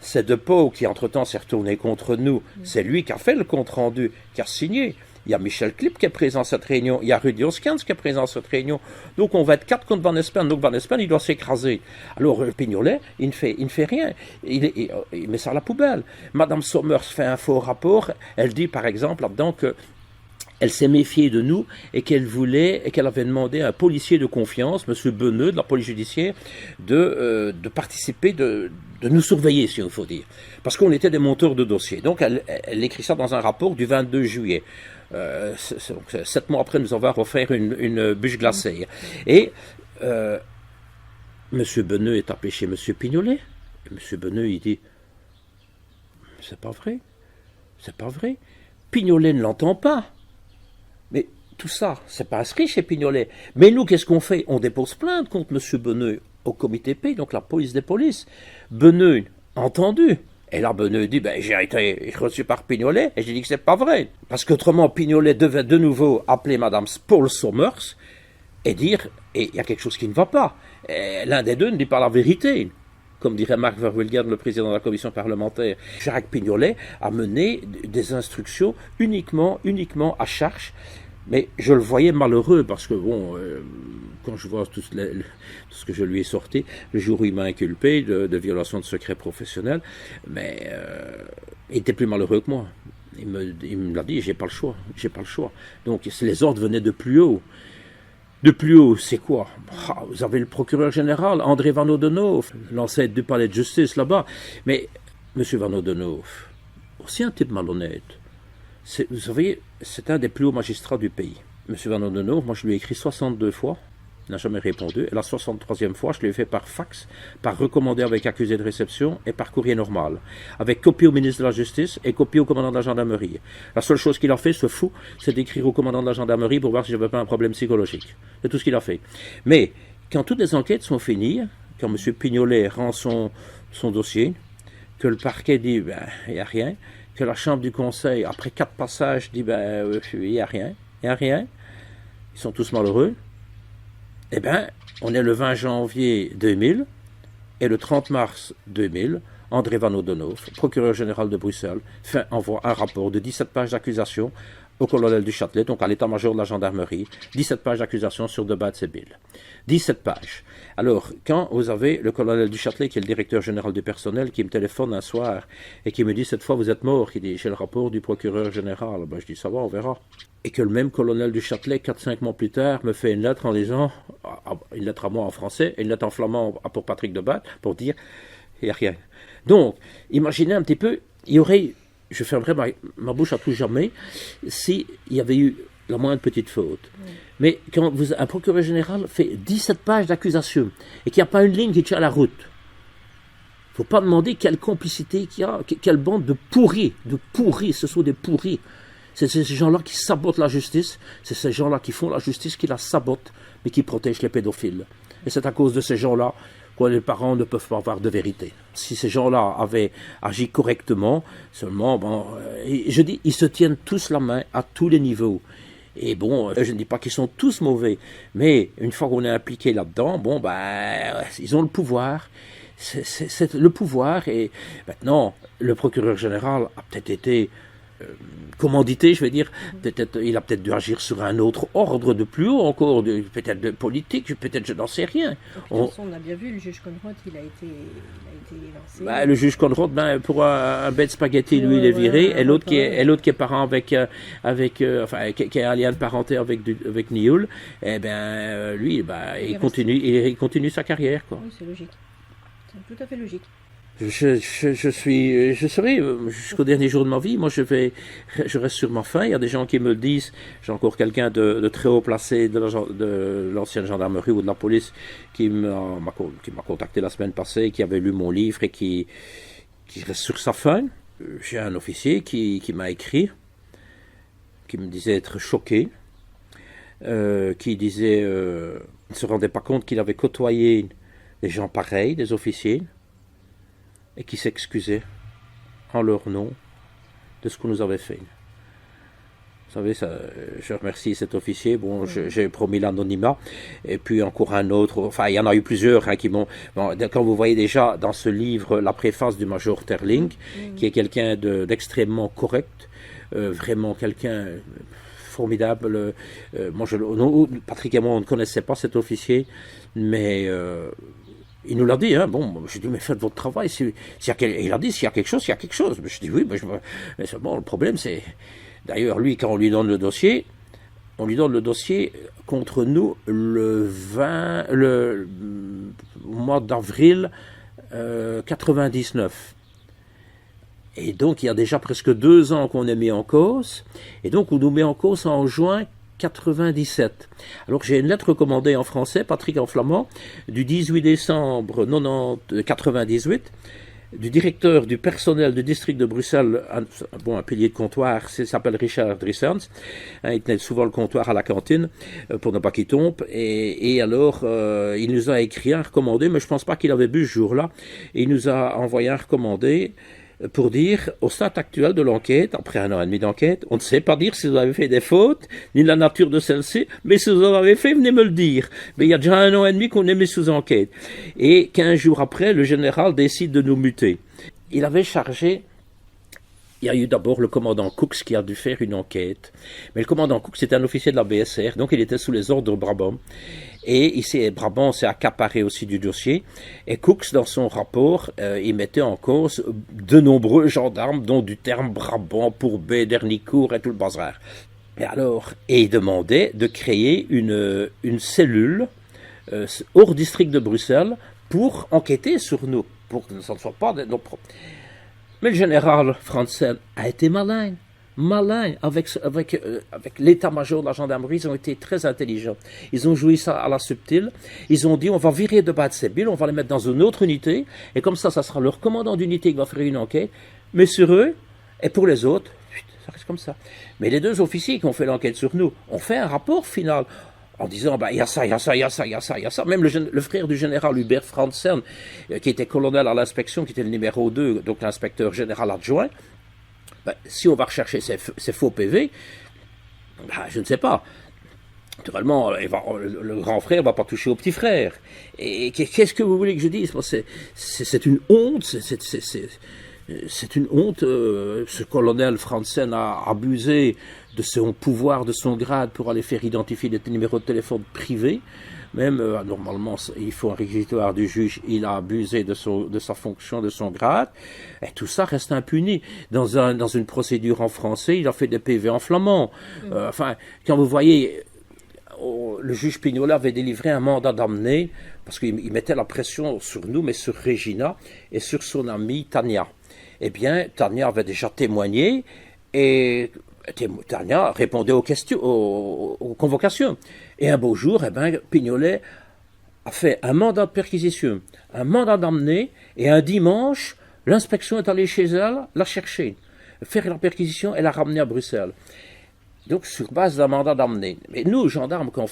C'est De Pauw qui, entre-temps, s'est retourné contre nous. C'est lui qui a fait le compte rendu, qui a signé. Il y a Michel Klipp qui est présent à cette réunion. Il y a Rudy Oskens qui est présent à cette réunion. Donc on va être 4 contre Van Espen. Donc Van Espen, il doit s'écraser. Alors Pignolet, il ne fait rien. Il met ça à la poubelle. Madame Sommers fait un faux rapport. Elle dit par exemple là-dedans que elle s'est méfiée de nous et qu'elle avait demandé à un policier de confiance, M. Beneux, de la police judiciaire, de participer, de nous surveiller, si il faut dire. Parce qu'on était des monteurs de dossiers. Donc elle écrit ça dans un rapport du 22 juillet. 7 mois après nous avoir offert une bûche glacée. Et M. Beneux est appelé chez M. Pignolet. Et M. Beneux, il dit, c'est pas vrai. C'est pas vrai. Pignolet ne l'entend pas. Mais tout ça, c'est pas inscrit chez Pignolet. Mais nous, qu'est-ce qu'on fait? On dépose plainte contre M. Beneux au comité P, donc la police des polices. Beneux, entendu. Et là, Beneux dit, ben, j'ai été reçu par Pignolet, et j'ai dit que c'est pas vrai. Parce qu'autrement, Pignolet devait de nouveau appeler Madame Paul Sommers et dire, et il y a quelque chose qui ne va pas. L'un des deux ne dit pas la vérité. Comme dirait Marc Verwilligen, le président de la commission parlementaire. Jacques Pignolet a mené des instructions uniquement à charge. Mais je le voyais malheureux parce que, bon, quand je vois tout ce que je lui ai sorti, le jour où il m'a inculpé de violation de secret professionnel, mais il était plus malheureux que moi. Il me l'a dit, j'ai pas le choix. Donc les ordres venaient de plus haut. De plus haut, c'est quoi? Vous avez le procureur général, André Van Oudenhoff, l'ancêtre du palais de justice là-bas. Mais, M. Van Oudenhoff, aussi un type malhonnête. Vous savez, c'est un des plus hauts magistrats du pays. M. Van Oudenhoff, moi je lui ai écrit 62 fois, il n'a jamais répondu. Et la 63e fois, je l'ai fait par fax, par recommandé avec accusé de réception et par courrier normal. Avec copie au ministre de la Justice et copie au commandant de la gendarmerie. La seule chose qu'il a fait, ce fou, c'est d'écrire au commandant de la gendarmerie pour voir si j'avais pas un problème psychologique. C'est tout ce qu'il a fait. Mais, quand toutes les enquêtes sont finies, quand M. Pignolet rend son dossier, que le parquet dit, ben, il n'y a rien, que la chambre du conseil, après 4 passages, dit, ben, il n'y a rien, ils sont tous malheureux. Eh bien, on est le 20 janvier 2000, et le 30 mars 2000, André Van Oudenhoff, procureur général de Bruxelles, envoie un rapport de 17 pages d'accusation au colonel du Châtelet, donc à l'état-major de la gendarmerie, 17 pages d'accusation sur Debatz et Bill. 17 pages. Alors, quand vous avez le colonel du Châtelet, qui est le directeur général du personnel, qui me téléphone un soir et qui me dit, cette fois vous êtes mort, il dit, j'ai le rapport du procureur général. Ben, je dis, ça va, on verra. Et que le même colonel du Châtelet, 4-5 mois plus tard, me fait une lettre en disant, une lettre à moi en français, et une lettre en flamand pour Patrick Debatz, pour dire, il n'y a rien. Donc, imaginez un petit peu, il y aurait, je fermerai ma bouche à tout jamais, s'il y avait eu la moindre petite faute. Mais quand un procureur général fait 17 pages d'accusation, et qu'il n'y a pas une ligne qui tient la route, il ne faut pas demander quelle complicité qu'il y a, quelle bande de pourris, ce sont des pourris. C'est ces gens-là qui sabotent la justice, c'est ces gens-là qui font la justice, qui la sabotent, mais qui protègent les pédophiles. Et c'est à cause de ces gens-là que les parents ne peuvent pas avoir de vérité. Si ces gens-là avaient agi correctement, seulement, bon, je dis, ils se tiennent tous la main à tous les niveaux. Et bon, je ne dis pas qu'ils sont tous mauvais, mais une fois qu'on est impliqué là-dedans, bon, ben, ils ont le pouvoir. C'est le pouvoir, et maintenant, le procureur général a peut-être été commandité, je vais dire. Il a peut-être dû agir sur un autre ordre de plus haut encore, peut-être de politique, peut-être je n'en sais rien. De toute façon, on a bien vu, le juge Conrad, il a été évincé. Le juge Conrad, pour un bête spaghetti, lui, il est viré, et l'autre qui est parent avec qui a un lien de parenté avec Nioul, lui, il continue sa carrière, quoi. Oui, c'est logique. C'est tout à fait logique. Je serai jusqu'au dernier jour de ma vie. Moi, je reste sur ma faim. Il y a des gens qui me le disent. J'ai encore quelqu'un de très haut placé de l'ancienne gendarmerie ou de la police qui m'a contacté la semaine passée, qui avait lu mon livre et qui reste sur sa faim. J'ai un officier qui m'a écrit, qui me disait être choqué, qui disait ne se rendait pas compte qu'il avait côtoyé des gens pareils, des officiers, et qui s'excusaient en leur nom de ce qu'on nous avait fait. Vous savez, je remercie cet officier. Bon, j'ai promis l'anonymat. Et puis encore un autre. Enfin, il y en a eu plusieurs qui m'ont. Bon, quand vous voyez déjà dans ce livre la préface du major Terling, qui est quelqu'un d'extrêmement correct, vraiment quelqu'un formidable. Moi, Patrick et moi, on ne connaissait pas cet officier, mais il nous l'a dit, hein. Bon, j'ai dit, mais faites votre travail. Il a dit, s'il y a quelque chose, il y a quelque chose. Mais je dis, oui, mais bon, le problème, c'est. D'ailleurs, lui, quand on lui donne le dossier contre nous le mois d'avril 99. Et donc, il y a déjà presque 2 ans qu'on est mis en cause. Et donc, on nous met en cause en juin 97. Alors j'ai une lettre recommandée en français, Patrick en flamand, du 18 décembre 98, du directeur du personnel du district de Bruxelles, un pilier de comptoir, il s'appelle Richard Drissens, il tenait souvent le comptoir à la cantine pour ne pas qu'il tombe, et alors il nous a écrit un recommandé, mais je ne pense pas qu'il avait bu ce jour-là, et il nous a envoyé un recommandé pour dire, au stade actuel de l'enquête, après 1 an et demi d'enquête, on ne sait pas dire si vous avez fait des fautes, ni la nature de celles-ci, mais si vous en avez fait, venez me le dire. Mais il y a déjà 1 an et demi qu'on est mis sous enquête. Et 15 jours après, le général décide de nous muter. Il avait chargé. Il y a eu d'abord le commandant Cooks qui a dû faire une enquête. Mais le commandant Cooks était un officier de la BSR, donc il était sous les ordres de Brabant. Et ici, Brabant s'est accaparé aussi du dossier. Et Cooks, dans son rapport, il mettait en cause de nombreux gendarmes, dont du terme Brabant, Pourbet, Dernicourt et tout le bazar. Et il demandait de créer une cellule hors district de Bruxelles pour enquêter sur nous, pour que ce ne soit pas nos propres. Mais le général Franzen a été malin avec l'état-major de la gendarmerie. Ils ont été très intelligents. Ils ont joué ça à la subtile. Ils ont dit, on va virer de Bad-Sébil, on va les mettre dans une autre unité, et comme ça sera leur commandant d'unité qui va faire une enquête, mais sur eux, et pour les autres, ça reste comme ça. Mais les 2 officiers qui ont fait l'enquête sur nous ont fait un rapport final, en disant, il y a ça, il y a ça, il y a ça, il y a ça, il y a ça. Même le frère du général Hubert Franzen, qui était colonel à l'inspection, qui était le numéro 2, donc l'inspecteur général adjoint, si on va rechercher ces faux PV, je ne sais pas. Naturellement, le grand frère ne va pas toucher au petit frère. Et qu'est-ce que vous voulez que je dise? C'est une honte, c'est une honte. Ce colonel Franzen a abusé de son pouvoir, de son grade pour aller faire identifier des numéros de téléphone privés. Même, normalement, il faut un réquisitoire du juge, il a abusé de sa fonction, de son grade, et tout ça reste impuni. Dans une procédure en français, il a fait des PV en flamand. Quand vous voyez, le juge Pignolet avait délivré un mandat d'amener, parce qu'il mettait la pression sur nous, mais sur Regina, et sur son amie Tania. Eh bien, Tania avait déjà témoigné, et Tania répondait aux questions, aux convocations. Et un beau jour, Pignolet a fait un mandat de perquisition, un mandat d'amener, et un dimanche, l'inspection est allée chez elle, la chercher, faire la perquisition et la ramener à Bruxelles. Donc, sur base d'un mandat d'amener. Mais nous, gendarmes, quand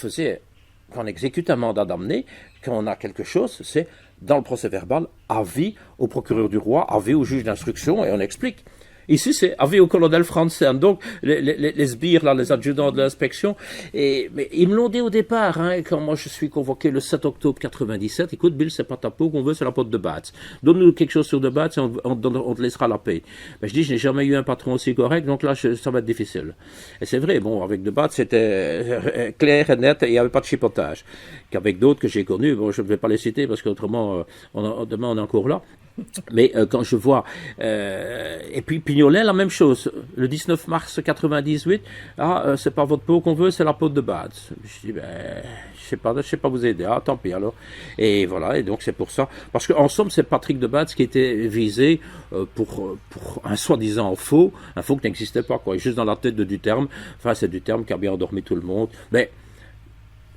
on exécute un mandat d'amener, quand on a quelque chose, c'est dans le procès verbal, avis au procureur du roi, avis au juge d'instruction, et on explique. Ici, c'est avis au colonel français. Donc, les sbires, là, les adjudants de l'inspection, mais ils me l'ont dit au départ, hein, quand moi je suis convoqué le 7 octobre 97. Écoute, Bill, c'est pas ta peau qu'on veut, c'est la peau de Batz. Donne-nous quelque chose sur de Batz et on te laissera la paix. Mais je dis, je n'ai jamais eu un patron aussi correct, donc là, ça va être difficile. Et c'est vrai, bon, avec de Batz, c'était clair et net et il n'y avait pas de chipotage. Qu'avec d'autres que j'ai connus, bon, je ne vais pas les citer parce qu'autrement, demain, on est encore là. Mais quand je vois et puis Pignolet, la même chose, le 19 mars 98, c'est pas votre peau qu'on veut, c'est la peau de Batz. Je dis je sais pas vous aider, tant pis alors. Et voilà, et donc c'est pour ça, parce qu'en somme c'est Patrick de Batz qui était visé pour un soi-disant faux, un faux qui n'existait pas, quoi, juste dans la tête de Duterme. Enfin, c'est Duterme qui a bien endormi tout le monde, mais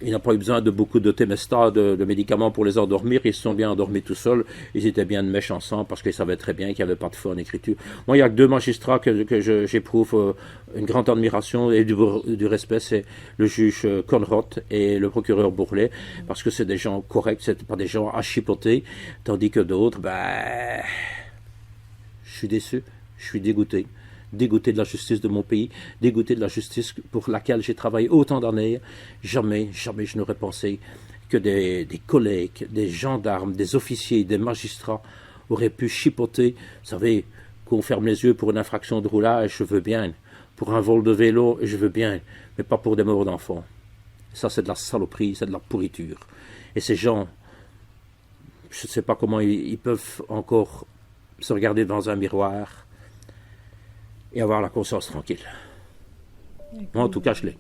il n'a pas eu besoin de beaucoup de Temesta, de médicaments pour les endormir. Ils se sont bien endormis tout seuls. Ils étaient bien de mèche ensemble parce qu'ils savaient très bien qu'il n'y avait pas de feu en écriture. Moi, il y a que deux magistrats que j'éprouve une grande admiration et du respect. C'est le juge Conrad et le procureur Bourlet, parce que c'est des gens corrects, c'est pas des gens à chipoter. Tandis que d'autres, je suis déçu, je suis dégoûté de la justice de mon pays, dégoûté de la justice pour laquelle j'ai travaillé autant d'années. Jamais je n'aurais pensé que des collègues, des gendarmes, des officiers, des magistrats auraient pu chipoter. Vous savez, qu'on ferme les yeux pour une infraction de roulage, je veux bien. Pour un vol de vélo, je veux bien. Mais pas pour des morts d'enfants. Ça, c'est de la saloperie, c'est de la pourriture. Et ces gens, je ne sais pas comment ils peuvent encore se regarder dans un miroir et avoir la conscience tranquille. Moi, en tout cas, je l'ai.